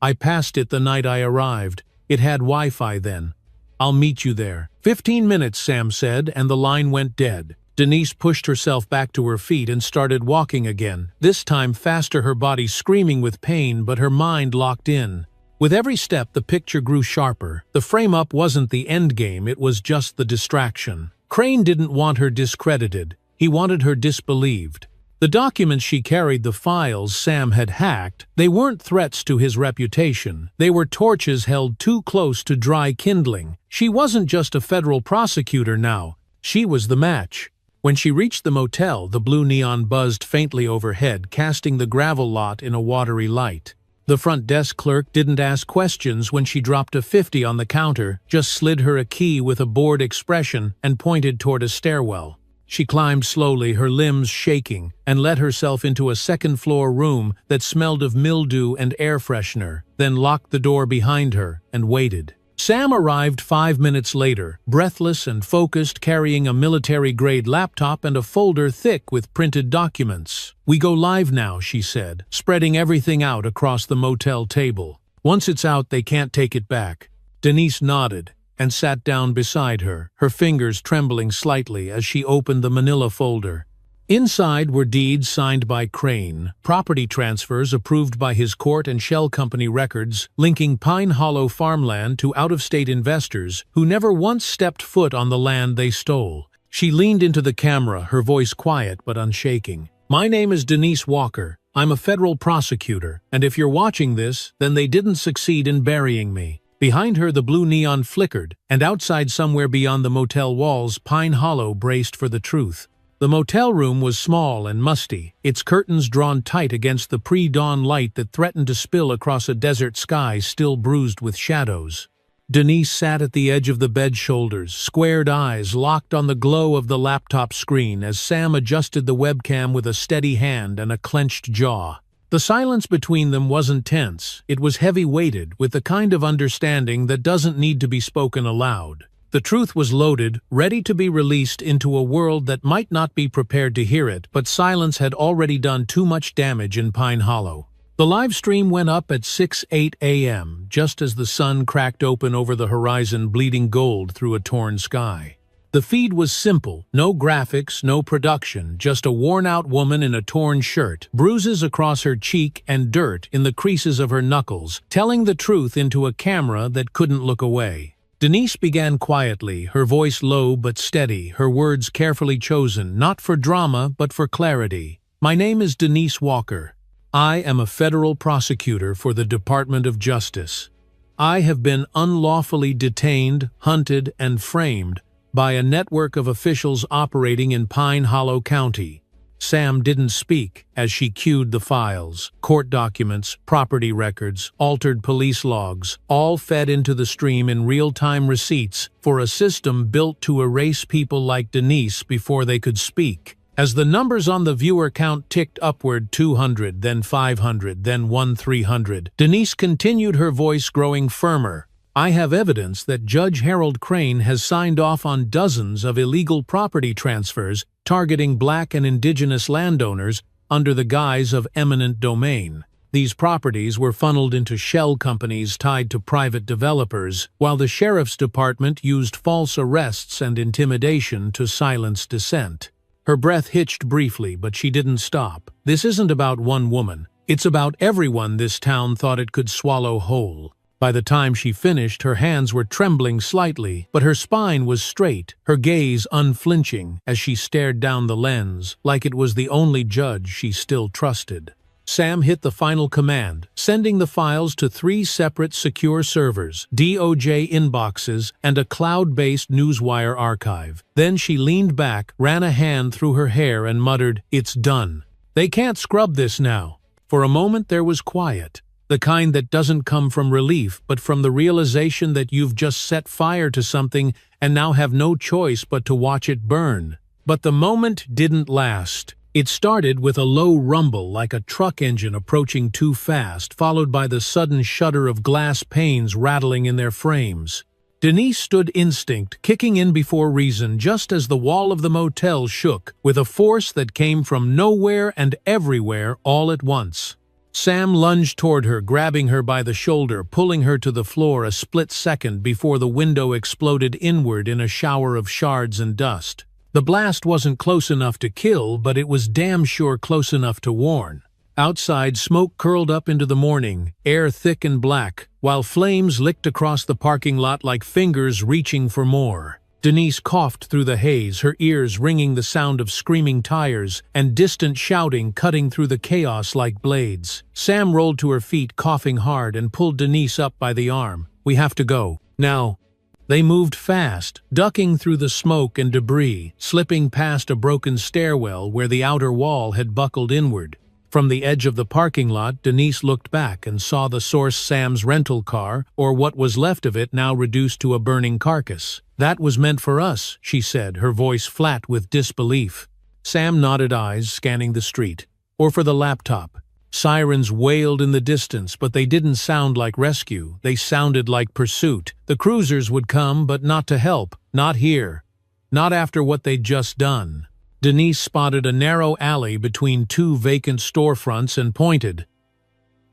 I passed it the night I arrived. It had Wi-Fi then. I'll meet you there." 15 minutes, Sam said, and the line went dead. Denise pushed herself back to her feet and started walking again, this time faster, her body screaming with pain, but her mind locked in. With every step, the picture grew sharper. The frame-up wasn't the endgame, it was just the distraction. Crane didn't want her discredited. He wanted her disbelieved. The documents she carried, the files Sam had hacked, they weren't threats to his reputation. They were torches held too close to dry kindling. She wasn't just a federal prosecutor now. She was the match. When she reached the motel, the blue neon buzzed faintly overhead, casting the gravel lot in a watery light. The front desk clerk didn't ask questions when she dropped a 50 on the counter, just slid her a key with a bored expression and pointed toward a stairwell. She climbed slowly, her limbs shaking, and let herself into a second-floor room that smelled of mildew and air freshener, then locked the door behind her and waited. Sam arrived 5 minutes later, breathless and focused, carrying a military-grade laptop and a folder thick with printed documents. "We go live now," she said, spreading everything out across the motel table. "Once it's out, they can't take it back." Denise nodded and sat down beside her, her fingers trembling slightly as she opened the manila folder. Inside were deeds signed by Crane, property transfers approved by his court and shell company records, linking Pine Hollow farmland to out-of-state investors who never once stepped foot on the land they stole. She leaned into the camera, her voice quiet but unshaking. "My name is Denise Walker. I'm a federal prosecutor, and if you're watching this, then they didn't succeed in burying me." Behind her, the blue neon flickered, and outside, somewhere beyond the motel walls, Pine Hollow braced for the truth. The motel room was small and musty, its curtains drawn tight against the pre-dawn light that threatened to spill across a desert sky still bruised with shadows. Denise sat at the edge of the bed's shoulders, squared eyes locked on the glow of the laptop screen as Sam adjusted the webcam with a steady hand and a clenched jaw. The silence between them wasn't tense, it was heavy-weighted, with the kind of understanding that doesn't need to be spoken aloud. The truth was loaded, ready to be released into a world that might not be prepared to hear it, but silence had already done too much damage in Pine Hollow. The live stream went up at 6:08 a.m., just as the sun cracked open over the horizon, bleeding gold through a torn sky. The feed was simple, no graphics, no production, just a worn-out woman in a torn shirt, bruises across her cheek and dirt in the creases of her knuckles, telling the truth into a camera that couldn't look away. Denise began quietly, her voice low but steady, her words carefully chosen, not for drama but for clarity. "My name is Denise Walker. I am a federal prosecutor for the Department of Justice. I have been unlawfully detained, hunted, and framed by a network of officials operating in Pine Hollow County." Sam didn't speak as she cued the files. Court documents, property records, altered police logs, all fed into the stream in real-time receipts for a system built to erase people like Denise before they could speak. As the numbers on the viewer count ticked upward, 200, then 500, then 1300, Denise continued, her voice growing firmer. "I have evidence that Judge Harold Crane has signed off on dozens of illegal property transfers targeting Black and Indigenous landowners under the guise of eminent domain. These properties were funneled into shell companies tied to private developers, while the sheriff's department used false arrests and intimidation to silence dissent." Her breath hitched briefly, but she didn't stop. "This isn't about one woman. It's about everyone this town thought it could swallow whole." By the time she finished, her hands were trembling slightly, but her spine was straight, her gaze unflinching as she stared down the lens, like it was the only judge she still trusted. Sam hit the final command, sending the files to 3 separate secure servers, DOJ inboxes, and a cloud-based Newswire archive. Then she leaned back, ran a hand through her hair, and muttered, "It's done. They can't scrub this now." For a moment there was quiet. The kind that doesn't come from relief, but from the realization that you've just set fire to something and now have no choice but to watch it burn. But the moment didn't last. It started with a low rumble like a truck engine approaching too fast, followed by the sudden shudder of glass panes rattling in their frames. Denise stood instinct, kicking in before reason, just as the wall of the motel shook, with a force that came from nowhere and everywhere all at once. Sam lunged toward her, grabbing her by the shoulder, pulling her to the floor a split second before the window exploded inward in a shower of shards and dust. The blast wasn't close enough to kill, but it was damn sure close enough to warn. Outside, smoke curled up into the morning, air thick and black, while flames licked across the parking lot like fingers reaching for more. Denise coughed through the haze, her ears ringing the sound of screaming tires and distant shouting cutting through the chaos like blades. Sam rolled to her feet, coughing hard, and pulled Denise up by the arm. "We have to go. Now." They moved fast, ducking through the smoke and debris, slipping past a broken stairwell where the outer wall had buckled inward. From the edge of the parking lot, Denise looked back and saw the source, Sam's rental car, or what was left of it, now reduced to a burning carcass. "That was meant for us," she said, her voice flat with disbelief. Sam nodded, eyes scanning the street. "Or for the laptop." Sirens wailed in the distance, but they didn't sound like rescue. They sounded like pursuit. The cruisers would come, but not to help. Not here. Not after what they'd just done. Denise spotted a narrow alley between two vacant storefronts and pointed.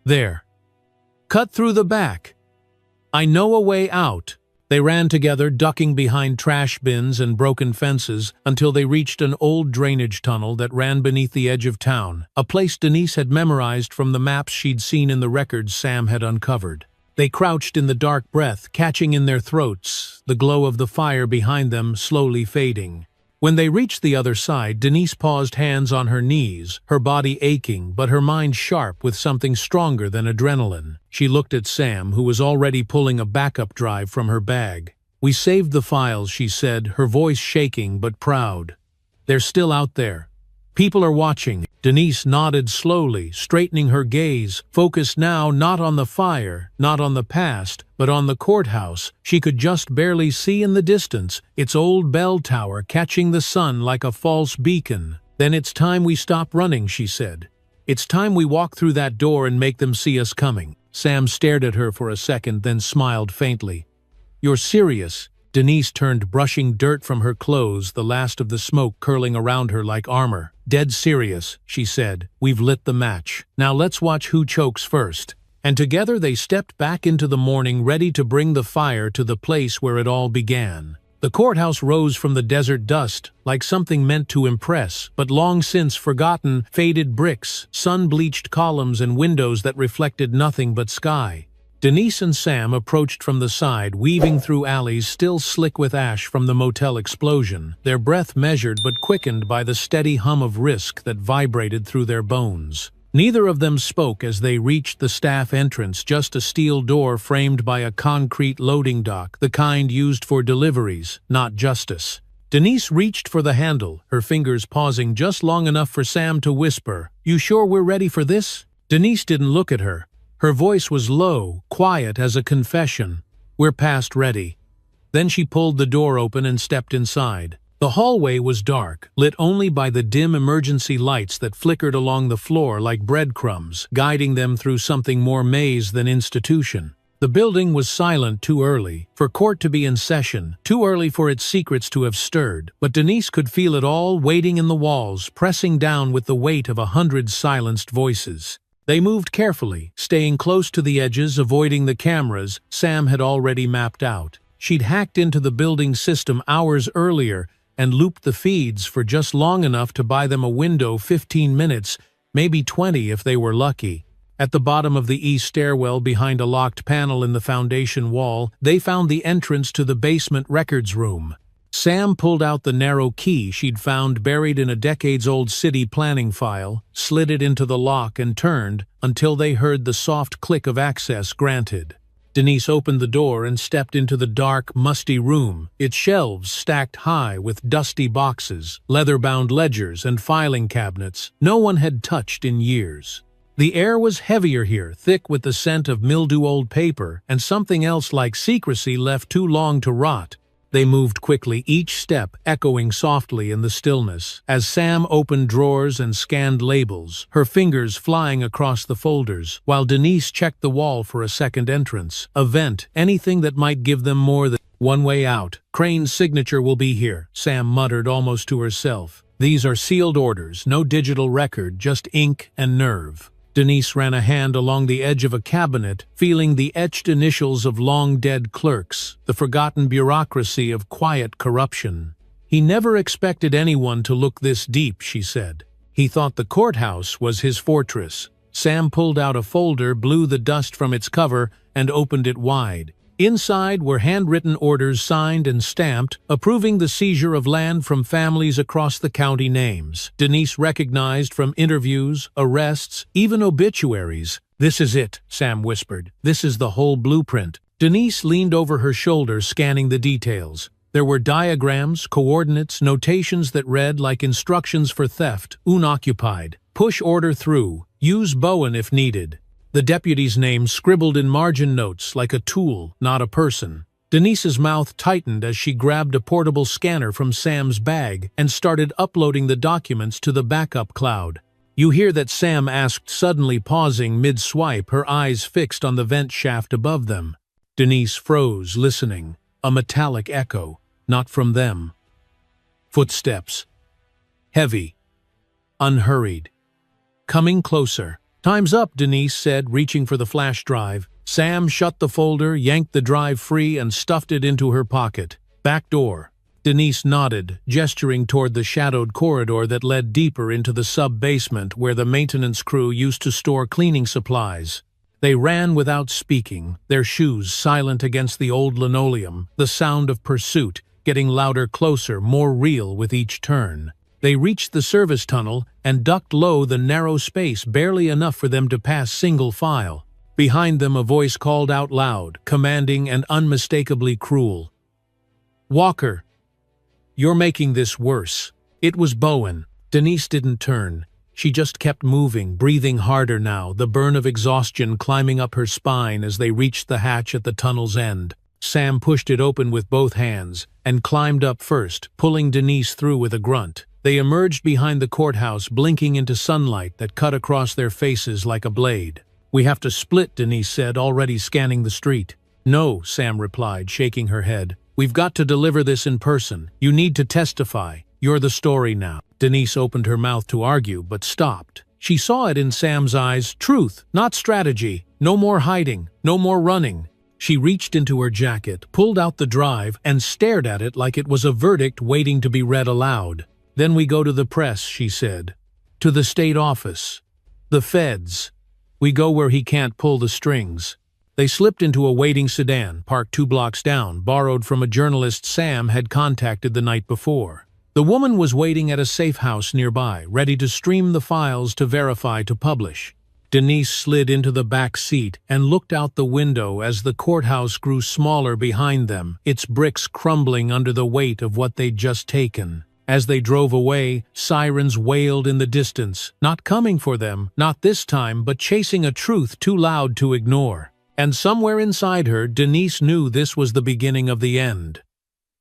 "There. Cut through the back. I know a way out." They ran together, ducking behind trash bins and broken fences, until they reached an old drainage tunnel that ran beneath the edge of town, a place Denise had memorized from the maps she'd seen in the records Sam had uncovered. They crouched in the dark, breath catching in their throats, the glow of the fire behind them slowly fading. When they reached the other side, Denise paused, hands on her knees, her body aching but her mind sharp with something stronger than adrenaline. She looked at Sam, who was already pulling a backup drive from her bag. "We saved the files," she said, her voice shaking but proud. "They're still out there. People are watching." Denise nodded slowly, straightening her gaze, focused now not on the fire, not on the past, but on the courthouse. She could just barely see in the distance, its old bell tower catching the sun like a false beacon. "Then it's time we stop running," she said. "It's time we walk through that door and make them see us coming." Sam stared at her for a second, then smiled faintly. "You're serious?" Denise turned, brushing dirt from her clothes, the last of the smoke curling around her like armor. "Dead serious," she said. "We've lit the match. Now let's watch who chokes first." And together they stepped back into the morning, ready to bring the fire to the place where it all began. The courthouse rose from the desert dust, like something meant to impress, but long since forgotten. Faded bricks, sun-bleached columns, and windows that reflected nothing but sky. Denise and Sam approached from the side, weaving through alleys still slick with ash from the motel explosion, their breath measured but quickened by the steady hum of risk that vibrated through their bones. Neither of them spoke as they reached the staff entrance, just a steel door framed by a concrete loading dock, the kind used for deliveries, not justice. Denise reached for the handle, her fingers pausing just long enough for Sam to whisper, "You sure we're ready for this?" Denise didn't look at her. Her voice was low, quiet as a confession. "We're past ready." Then she pulled the door open and stepped inside. The hallway was dark, lit only by the dim emergency lights that flickered along the floor like breadcrumbs, guiding them through something more maze than institution. The building was silent too early for court to be in session, too early for its secrets to have stirred, but Denise could feel it all waiting in the walls, pressing down with the weight of 100 silenced voices. They moved carefully, staying close to the edges, avoiding the cameras Sam had already mapped out. She'd hacked into the building system hours earlier and looped the feeds for just long enough to buy them a window, 15 minutes, maybe 20 if they were lucky. At the bottom of the east stairwell, behind a locked panel in the foundation wall, they found the entrance to the basement records room. Sam pulled out the narrow key she'd found buried in a decades-old city planning file, slid it into the lock and turned until they heard the soft click of access granted. Denise opened the door and stepped into the dark, musty room, its shelves stacked high with dusty boxes, leather-bound ledgers, and filing cabinets no one had touched in years. The air was heavier here, thick with the scent of mildew-old paper and something else like secrecy left too long to rot. They moved quickly, each step echoing softly in the stillness. As Sam opened drawers and scanned labels, her fingers flying across the folders, while Denise checked the wall for a second entrance, a vent, anything that might give them more than one way out. "Crane's signature will be here," Sam muttered almost to herself. "These are sealed orders, no digital record, just ink and nerve." Denise ran a hand along the edge of a cabinet, feeling the etched initials of long-dead clerks, the forgotten bureaucracy of quiet corruption. "He never expected anyone to look this deep," she said. "He thought the courthouse was his fortress." Sam pulled out a folder, blew the dust from its cover, and opened it wide. Inside were handwritten orders signed and stamped, approving the seizure of land from families across the county names. Denise recognized from interviews, arrests, even obituaries. "This is it," Sam whispered. "This is the whole blueprint." Denise leaned over her shoulder, scanning the details. There were diagrams, coordinates, notations that read like instructions for theft: unoccupied, push order through, use Bowen if needed. The deputy's name scribbled in margin notes like a tool, not a person. Denise's mouth tightened as she grabbed a portable scanner from Sam's bag and started uploading the documents to the backup cloud. "You hear that?" Sam asked, suddenly pausing mid-swipe, her eyes fixed on the vent shaft above them. Denise froze, listening. A metallic echo, not from them. Footsteps. Heavy. Unhurried. Coming closer. "Time's up," Denise said, reaching for the flash drive. Sam shut the folder, yanked the drive free, and stuffed it into her pocket. "Back door." Denise nodded, gesturing toward the shadowed corridor that led deeper into the sub-basement where the maintenance crew used to store cleaning supplies. They ran without speaking, their shoes silent against the old linoleum, the sound of pursuit getting louder, closer, more real with each turn. They reached the service tunnel and ducked low the narrow space, barely enough for them to pass single file. Behind them a voice called out loud, commanding and unmistakably cruel. "Walker, you're making this worse." It was Bowen. Denise didn't turn. She just kept moving, breathing harder now, the burn of exhaustion climbing up her spine as they reached the hatch at the tunnel's end. Sam pushed it open with both hands and climbed up first, pulling Denise through with a grunt. They emerged behind the courthouse, blinking into sunlight that cut across their faces like a blade. "We have to split," Denise said, already scanning the street. "No," Sam replied, shaking her head. "We've got to deliver this in person. You need to testify. You're the story now." Denise opened her mouth to argue, but stopped. She saw it in Sam's eyes. Truth, not strategy. No more hiding, no more running. She reached into her jacket, pulled out the drive, and stared at it like it was a verdict waiting to be read aloud. "Then we go to the press," she said. "To the state office. The feds. We go where he can't pull the strings." They slipped into a waiting sedan, parked 2 blocks down, borrowed from a journalist Sam had contacted the night before. The woman was waiting at a safe house nearby, ready to stream the files to verify to publish. Denise slid into the back seat and looked out the window as the courthouse grew smaller behind them, its bricks crumbling under the weight of what they'd just taken. As they drove away, sirens wailed in the distance, not coming for them, not this time, but chasing a truth too loud to ignore. And somewhere inside her, Denise knew this was the beginning of the end.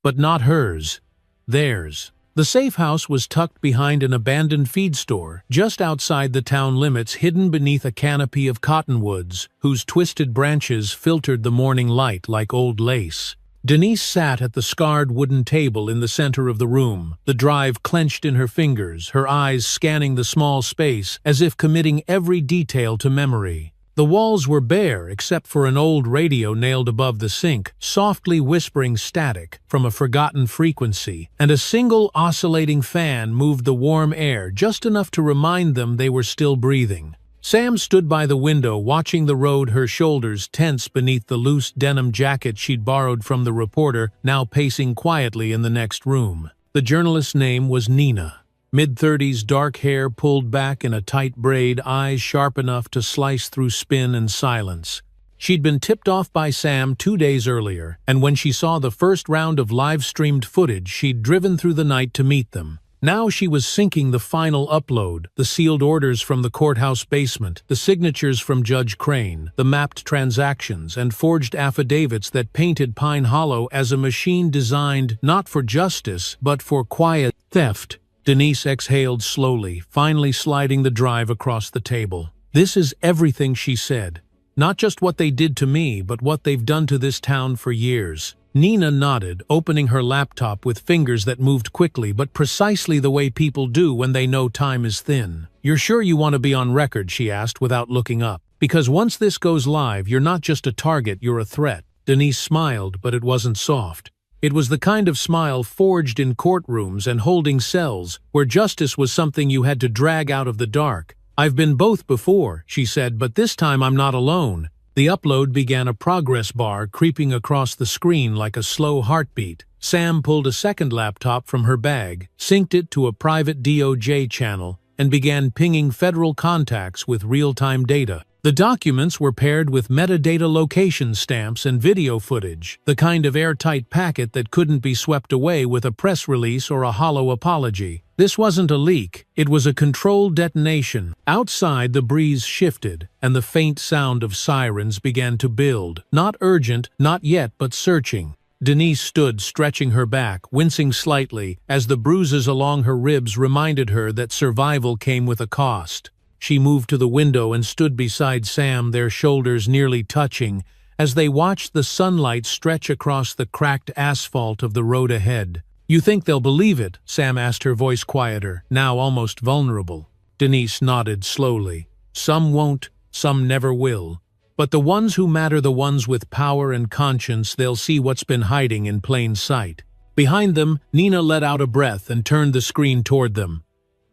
But not hers. Theirs. The safe house was tucked behind an abandoned feed store, just outside the town limits, hidden beneath a canopy of cottonwoods, whose twisted branches filtered the morning light like old lace. Denise sat at the scarred wooden table in the center of the room, the drive clenched in her fingers, her eyes scanning the small space as if committing every detail to memory. The walls were bare except for an old radio nailed above the sink, softly whispering static from a forgotten frequency, and a single oscillating fan moved the warm air just enough to remind them they were still breathing. Sam stood by the window, watching the road, her shoulders tense beneath the loose denim jacket she'd borrowed from the reporter, now pacing quietly in the next room. The journalist's name was Nina. Mid-30s, dark hair pulled back in a tight braid, eyes sharp enough to slice through spin and silence. She'd been tipped off by Sam 2 days earlier, and when she saw the first round of live-streamed footage, she'd driven through the night to meet them. Now she was syncing the final upload, the sealed orders from the courthouse basement, the signatures from Judge Crane, the mapped transactions, and forged affidavits that painted Pine Hollow as a machine designed not for justice, but for quiet theft. Denise exhaled slowly, finally sliding the drive across the table. "This is everything," she said. "Not just what they did to me, but what they've done to this town for years." Nina nodded, opening her laptop with fingers that moved quickly, but precisely the way people do when they know time is thin. "You're sure you want to be on record?" she asked without looking up. "Because once this goes live, you're not just a target, you're a threat." Denise smiled, but it wasn't soft. It was the kind of smile forged in courtrooms and holding cells, where justice was something you had to drag out of the dark, "I've been both before," she said, "but this time I'm not alone." The upload began, a progress bar creeping across the screen like a slow heartbeat. Sam pulled a second laptop from her bag, synced it to a private DOJ channel, and began pinging federal contacts with real-time data. The documents were paired with metadata location stamps and video footage, the kind of airtight packet that couldn't be swept away with a press release or a hollow apology. This wasn't a leak, it was a controlled detonation. Outside, the breeze shifted, and the faint sound of sirens began to build. Not urgent, not yet, but searching. Denise stood, stretching her back, wincing slightly, as the bruises along her ribs reminded her that survival came with a cost. She moved to the window and stood beside Sam, their shoulders nearly touching, as they watched the sunlight stretch across the cracked asphalt of the road ahead. "You think they'll believe it?" Sam asked, her voice quieter, now almost vulnerable. Denise nodded slowly. "Some won't, some never will. But the ones who matter, the ones with power and conscience, they'll see what's been hiding in plain sight." Behind them, Nina let out a breath and turned the screen toward them.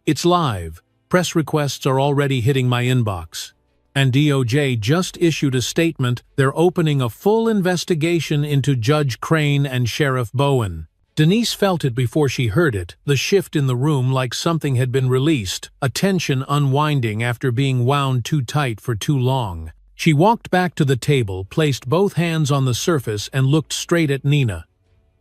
"It's live. Press requests are already hitting my inbox. And DOJ just issued a statement. They're opening a full investigation into Judge Crane and Sheriff Bowen." Denise felt it before she heard it, the shift in the room, like something had been released, a tension unwinding after being wound too tight for too long. She walked back to the table, placed both hands on the surface, and looked straight at Nina.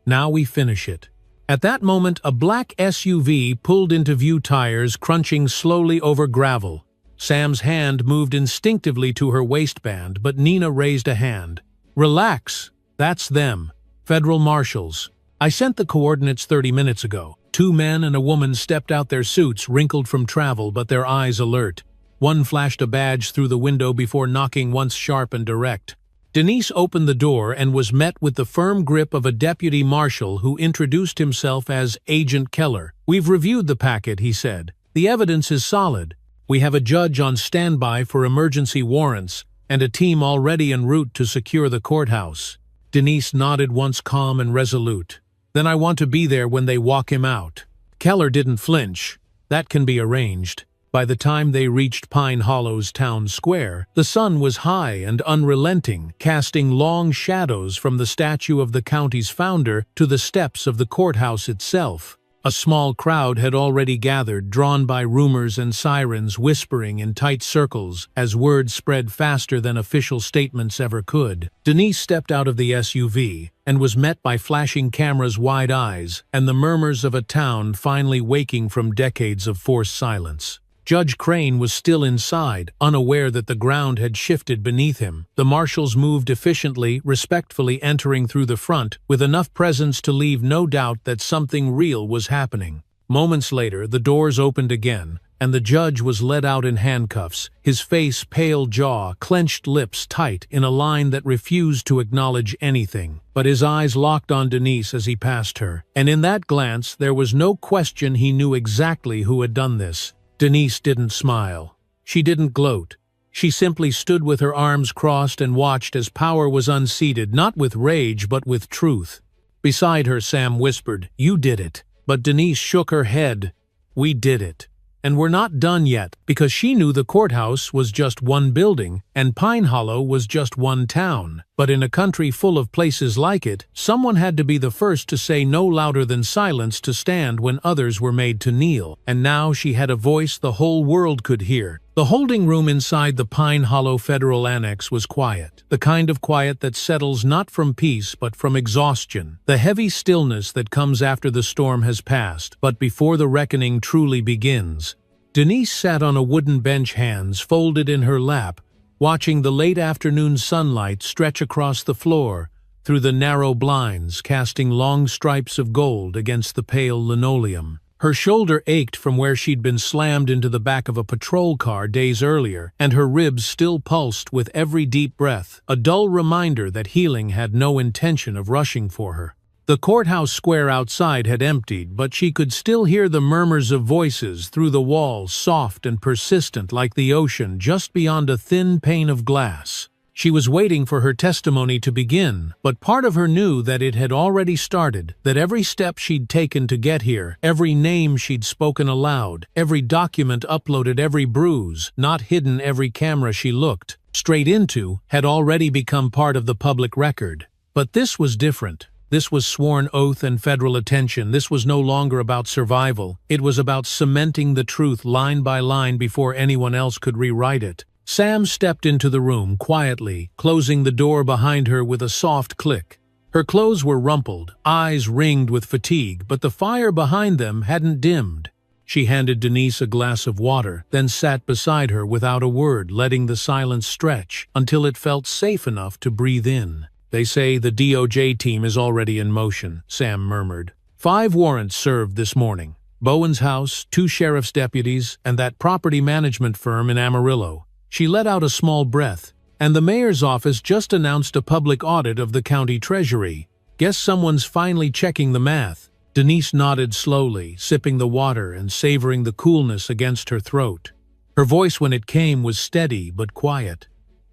"Now we finish it." At that moment, a black SUV pulled into view, tires crunching slowly over gravel. Sam's hand moved instinctively to her waistband, but Nina raised a hand. "Relax. That's them. Federal marshals. I sent the coordinates 30 minutes ago." 2 men and a woman stepped out, their suits wrinkled from travel but their eyes alert. One flashed a badge through the window before knocking once sharp and direct. Denise opened the door and was met with the firm grip of a deputy marshal who introduced himself as Agent Keller. "We've reviewed the packet," he said. "The evidence is solid. We have a judge on standby for emergency warrants and a team already en route to secure the courthouse." Denise nodded once, calm and resolute. "Then I want to be there when they walk him out." Keller didn't flinch. "That can be arranged." By the time they reached Pine Hollow's town square, the sun was high and unrelenting, casting long shadows from the statue of the county's founder to the steps of the courthouse itself. A small crowd had already gathered, drawn by rumors and sirens whispering in tight circles as words spread faster than official statements ever could. Denise stepped out of the SUV and was met by flashing cameras, wide eyes, and the murmurs of a town finally waking from decades of forced silence. Judge Crane was still inside, unaware that the ground had shifted beneath him. The marshals moved efficiently, respectfully entering through the front, with enough presence to leave no doubt that something real was happening. Moments later, the doors opened again, and the judge was led out in handcuffs, his face pale, jaw, clenched lips tight in a line that refused to acknowledge anything. But his eyes locked on Denise as he passed her, and in that glance there was no question he knew exactly who had done this. Denise didn't smile. She didn't gloat. She simply stood with her arms crossed and watched as power was unseated, not with rage but with truth. Beside her, Sam whispered, "You did it." But Denise shook her head. "We did it. And we're not done yet," because she knew the courthouse was just one building and Pine Hollow was just one town. But in a country full of places like it, someone had to be the first to say no louder than silence, to stand when others were made to kneel. And now she had a voice the whole world could hear. The holding room inside the Pine Hollow Federal Annex was quiet, the kind of quiet that settles not from peace but from exhaustion, the heavy stillness that comes after the storm has passed, but before the reckoning truly begins. Denise sat on a wooden bench, hands folded in her lap, watching the late afternoon sunlight stretch across the floor, through the narrow blinds, casting long stripes of gold against the pale linoleum. Her shoulder ached from where she'd been slammed into the back of a patrol car days earlier, and her ribs still pulsed with every deep breath, a dull reminder that healing had no intention of rushing for her. The courthouse square outside had emptied, but she could still hear the murmurs of voices through the walls, soft and persistent like the ocean just beyond a thin pane of glass. She was waiting for her testimony to begin, but part of her knew that it had already started, that every step she'd taken to get here, every name she'd spoken aloud, every document uploaded, every bruise, not hidden, every camera she looked straight into, had already become part of the public record. But this was different. This was sworn oath and federal attention. This was no longer about survival. It was about cementing the truth line by line before anyone else could rewrite it. Sam stepped into the room quietly, closing the door behind her with a soft click. Her clothes were rumpled, eyes ringed with fatigue, but the fire behind them hadn't dimmed. She handed Denise a glass of water, then sat beside her without a word, letting the silence stretch until it felt safe enough to breathe in. "They say the DOJ team is already in motion," Sam murmured. 5 warrants served this morning. Bowen's house, 2 sheriff's deputies, and that property management firm in Amarillo. She let out a small breath. "And the mayor's office just announced a public audit of the county treasury. Guess someone's finally checking the math." Denise nodded slowly, sipping the water and savoring the coolness against her throat. Her voice when it came was steady but quiet.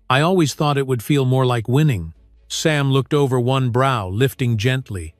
"I always thought it would feel more like winning." Sam looked over one brow, lifting gently.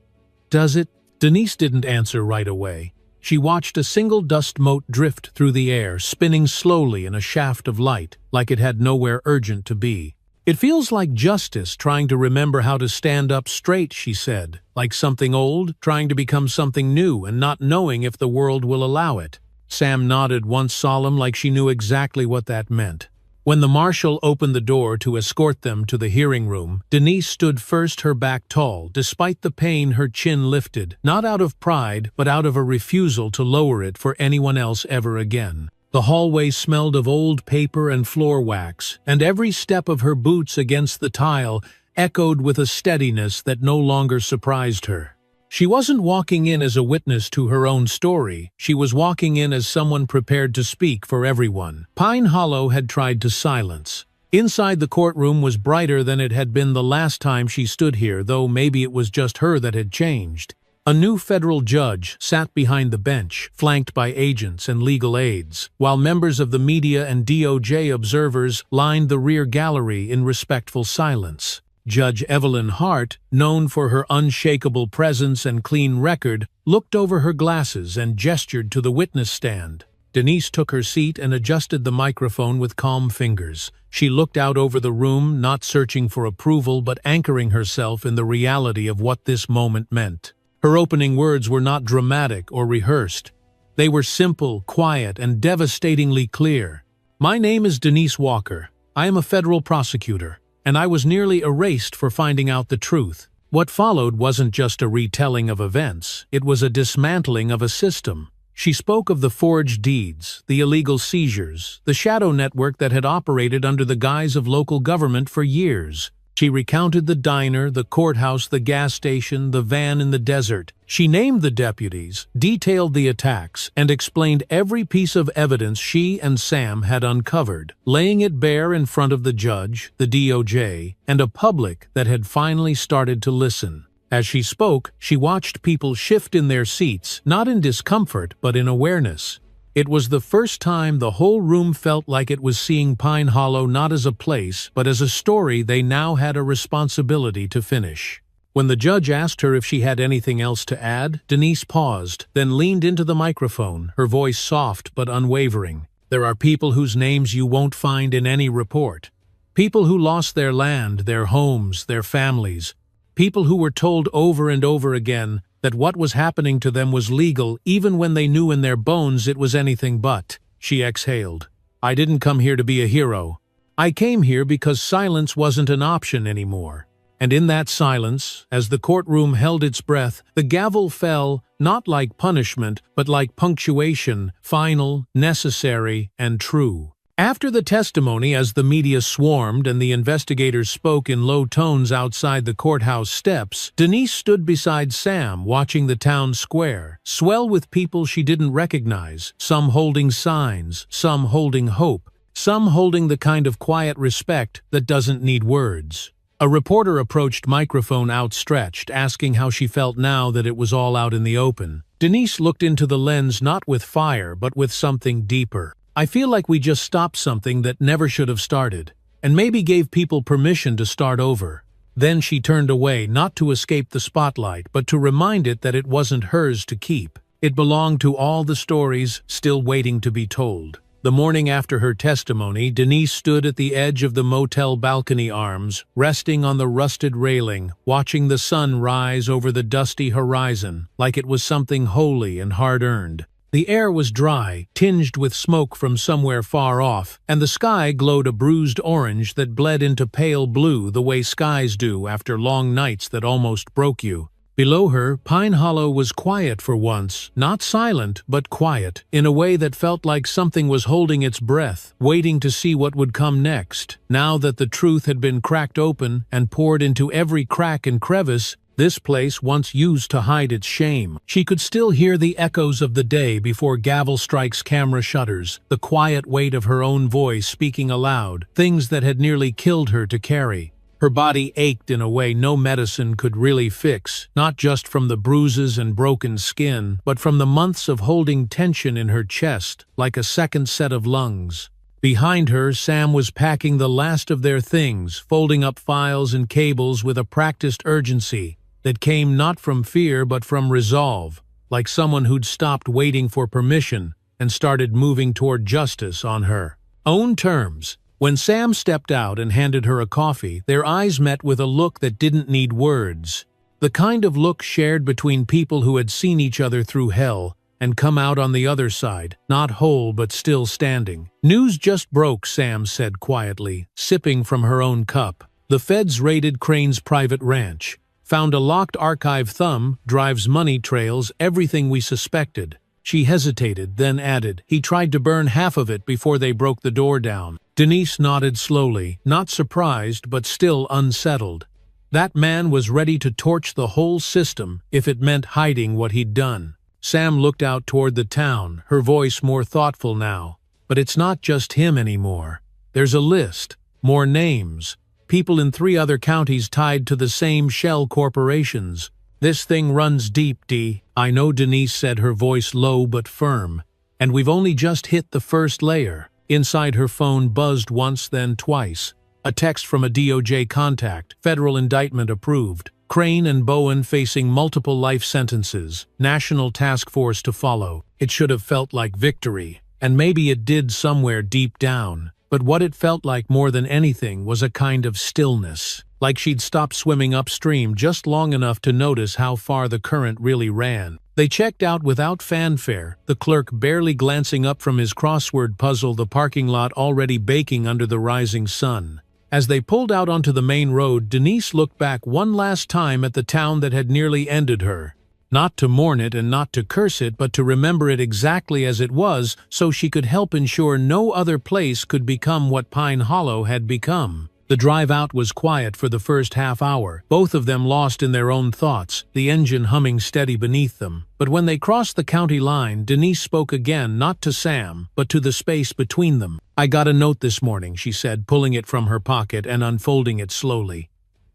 "Does it?" Denise didn't answer right away. She watched a single dust mote drift through the air, spinning slowly in a shaft of light, like it had nowhere urgent to be. "It feels like justice trying to remember how to stand up straight," she said. "Like something old, trying to become something new and not knowing if the world will allow it." Sam nodded, once solemn, like she knew exactly what that meant. When the marshal opened the door to escort them to the hearing room, Denise stood first, her back tall. Despite the pain, her chin lifted, not out of pride, but out of a refusal to lower it for anyone else ever again. The hallway smelled of old paper and floor wax, and every step of her boots against the tile echoed with a steadiness that no longer surprised her. She wasn't walking in as a witness to her own story. She was walking in as someone prepared to speak for everyone. Pine Hollow had tried to silence. Inside, the courtroom was brighter than it had been the last time she stood here, though maybe it was just her that had changed. A new federal judge sat behind the bench, flanked by agents and legal aides, while members of the media and DOJ observers lined the rear gallery in respectful silence. Judge Evelyn Hart, known for her unshakable presence and clean record, looked over her glasses and gestured to the witness stand. Denise took her seat and adjusted the microphone with calm fingers. She looked out over the room, not searching for approval but anchoring herself in the reality of what this moment meant. Her opening words were not dramatic or rehearsed. They were simple, quiet, and devastatingly clear. "My name is Denise Walker. I am a federal prosecutor, and I was nearly erased for finding out the truth." What followed wasn't just a retelling of events, it was a dismantling of a system. She spoke of the forged deeds, the illegal seizures, the shadow network that had operated under the guise of local government for years. She recounted the diner, the courthouse, the gas station, the van in the desert. She named the deputies, detailed the attacks, and explained every piece of evidence she and Sam had uncovered, laying it bare in front of the judge, the DOJ, and a public that had finally started to listen. As she spoke, she watched people shift in their seats, not in discomfort, but in awareness. It was the first time the whole room felt like it was seeing Pine Hollow not as a place, but as a story they now had a responsibility to finish. When the judge asked her if she had anything else to add, Denise paused, then leaned into the microphone, her voice soft but unwavering. "There are people whose names you won't find in any report. People who lost their land, their homes, their families. People who were told over and over again that what was happening to them was legal, even when they knew in their bones it was anything but." She exhaled. "I didn't come here to be a hero. I came here because silence wasn't an option anymore." And in that silence, as the courtroom held its breath, the gavel fell, not like punishment, but like punctuation, final, necessary, and true. After the testimony, as the media swarmed and the investigators spoke in low tones outside the courthouse steps, Denise stood beside Sam, watching the town square swell with people she didn't recognize, some holding signs, some holding hope, some holding the kind of quiet respect that doesn't need words. A reporter approached, microphone outstretched, asking how she felt now that it was all out in the open. Denise looked into the lens not with fire, but with something deeper. "I feel like we just stopped something that never should have started. and maybe gave people permission to start over. Then she turned away, not to escape the spotlight, but to remind it that it wasn't hers to keep. It belonged to all the stories still waiting to be told. The morning after her testimony, Denise stood at the edge of the motel balcony arms, resting on the rusted railing, watching the sun rise over the dusty horizon, like it was something holy and hard-earned. The air was dry, tinged with smoke from somewhere far off, and the sky glowed a bruised orange that bled into pale blue the way skies do after long nights that almost broke you. Below her, Pine Hollow was quiet for once, not silent, but quiet, in a way that felt like something was holding its breath, waiting to see what would come next. Now that the truth had been cracked open and poured into every crack and crevice, this place once used to hide its shame. She could still hear the echoes of the day before gavel strikes camera shutters, the quiet weight of her own voice speaking aloud, things that had nearly killed her to carry. Her body ached in a way no medicine could really fix, not just from the bruises and broken skin, but from the months of holding tension in her chest, like a second set of lungs. Behind her, Sam was packing the last of their things, folding up files and cables with a practiced urgency that came not from fear but from resolve, like someone who'd stopped waiting for permission and started moving toward justice on her own terms. When Sam stepped out and handed her a coffee, their eyes met with a look that didn't need words. The kind of look shared between people who had seen each other through hell and come out on the other side, not whole but still standing. "News just broke," Sam said quietly, sipping from her own cup. "The feds raided Crane's private ranch. Found a locked archive thumb, drives money trails, everything we suspected." She hesitated, then added, "He tried to burn half of it before they broke the door down." Denise nodded slowly, not surprised but still unsettled. That man was ready to torch the whole system if it meant hiding what he'd done. Sam looked out toward the town, her voice more thoughtful now. "But it's not just him anymore. There's a list, more names. People in 3 other counties tied to the same shell corporations. This thing runs deep, D." "I know," Denise said, her voice low but firm. "And we've only just hit the first layer." Inside her phone buzzed once, then twice. A text from a DOJ contact, federal indictment approved. Crane and Bowen facing multiple life sentences, national task force to follow. It should have felt like victory, and maybe it did somewhere deep down. But what it felt like more than anything was a kind of stillness, like she'd stopped swimming upstream just long enough to notice how far the current really ran. They checked out without fanfare, the clerk barely glancing up from his crossword puzzle, the parking lot already baking under the rising sun. As they pulled out onto the main road, Denise looked back one last time at the town that had nearly ended her. Not to mourn it and not to curse it, but to remember it exactly as it was so she could help ensure no other place could become what Pine Hollow had become. The drive out was quiet for the first half hour, both of them lost in their own thoughts, the engine humming steady beneath them. But when they crossed the county line, Denise spoke again, not to Sam, but to the space between them. "I got a note this morning," she said, pulling it from her pocket and unfolding it slowly.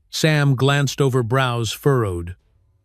Sam glanced over, brows furrowed.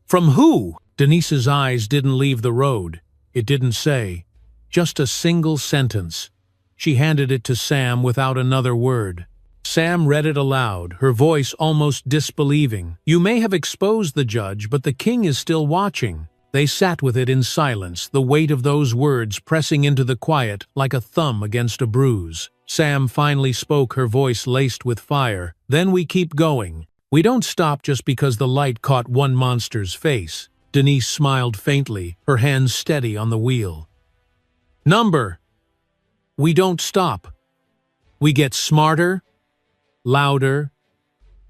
"From who?" Denise's eyes didn't leave the road. It didn't say. Just a single sentence. She handed it to Sam without another word. Sam read it aloud, her voice almost disbelieving. "You may have exposed the judge, but the king is still watching." They sat with it in silence, the weight of those words pressing into the quiet like a thumb against a bruise. Sam finally spoke, her voice laced with fire. "Then we keep going. We don't stop just because the light caught one monster's face." Denise smiled faintly, her hands steady on the wheel. "Number. We don't stop. We get smarter, louder,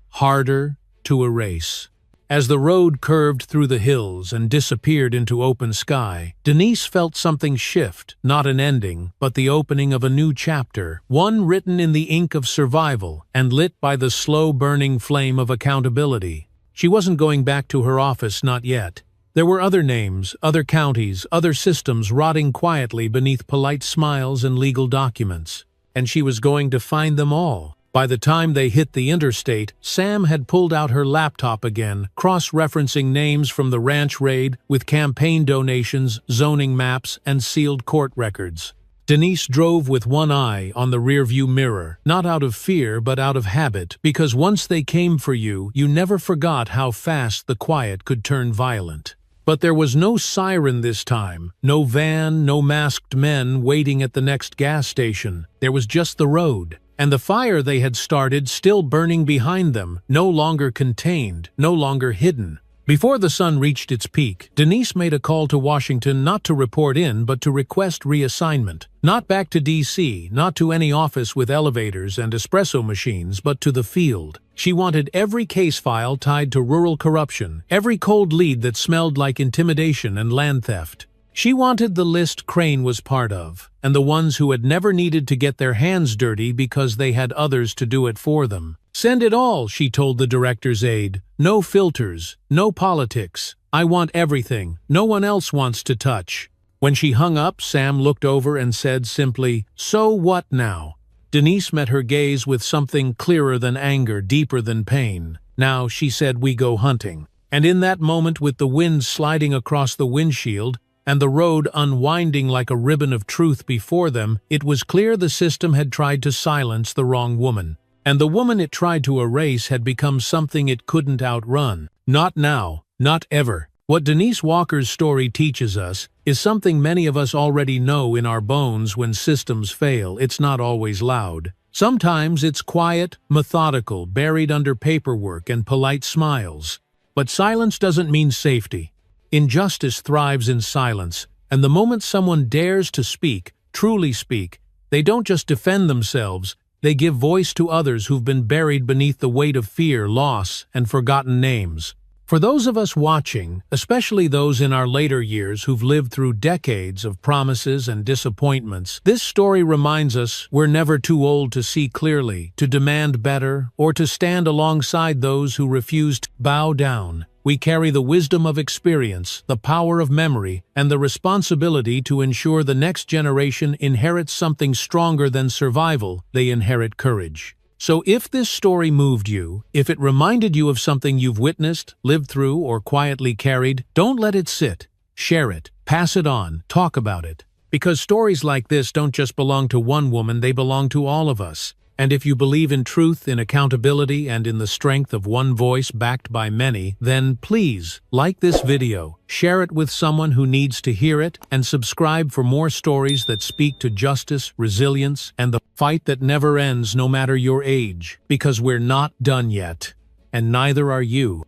harder to erase." As the road curved through the hills and disappeared into open sky, Denise felt something shift, not an ending, but the opening of a new chapter, one written in the ink of survival and lit by the slow-burning flame of accountability. She wasn't going back to her office, not yet. There were other names, other counties, other systems rotting quietly beneath polite smiles and legal documents. And she was going to find them all. By the time they hit the interstate, Sam had pulled out her laptop again, cross-referencing names from the ranch raid with campaign donations, zoning maps, and sealed court records. Denise drove with one eye on the rearview mirror, not out of fear but out of habit, because once they came for you, you never forgot how fast the quiet could turn violent. But there was no siren this time, no van, no masked men waiting at the next gas station. There was just the road, and the fire they had started still burning behind them, no longer contained, no longer hidden. Before the sun reached its peak, Denise made a call to Washington not to report in but to request reassignment. Not back to D.C., not to any office with elevators and espresso machines, but to the field. She wanted every case file tied to rural corruption, every cold lead that smelled like intimidation and land theft. She wanted the list Crane was part of, and the ones who had never needed to get their hands dirty because they had others to do it for them. "Send it all," she told the director's aide. "No filters, no politics. I want everything. No one else wants to touch." When she hung up, Sam looked over and said simply, "So what now?" Denise met her gaze with something clearer than anger, deeper than pain. "Now," she said, "we go hunting." And in that moment, with the wind sliding across the windshield, and the road unwinding like a ribbon of truth before them, it was clear the system had tried to silence the wrong woman. And the woman it tried to erase had become something it couldn't outrun. Not now, not ever. What Denise Walker's story teaches us is something many of us already know in our bones: when systems fail, it's not always loud. Sometimes it's quiet, methodical, buried under paperwork and polite smiles. But silence doesn't mean safety. Injustice thrives in silence, and the moment someone dares to speak, truly speak, they don't just defend themselves, they give voice to others who've been buried beneath the weight of fear, loss, and forgotten names. For those of us watching, especially those in our later years who've lived through decades of promises and disappointments, this story reminds us we're never too old to see clearly, to demand better, or to stand alongside those who refused to bow down. We carry the wisdom of experience, the power of memory, and the responsibility to ensure the next generation inherits something stronger than survival. They inherit courage. So if this story moved you, if it reminded you of something you've witnessed, lived through, or quietly carried, don't let it sit. Share it, pass it on, talk about it. Because stories like this don't just belong to one woman, they belong to all of us. And if you believe in truth, in accountability, and in the strength of one voice backed by many, then please like this video, share it with someone who needs to hear it, and subscribe for more stories that speak to justice, resilience, and the fight that never ends no matter your age. Because we're not done yet, and neither are you.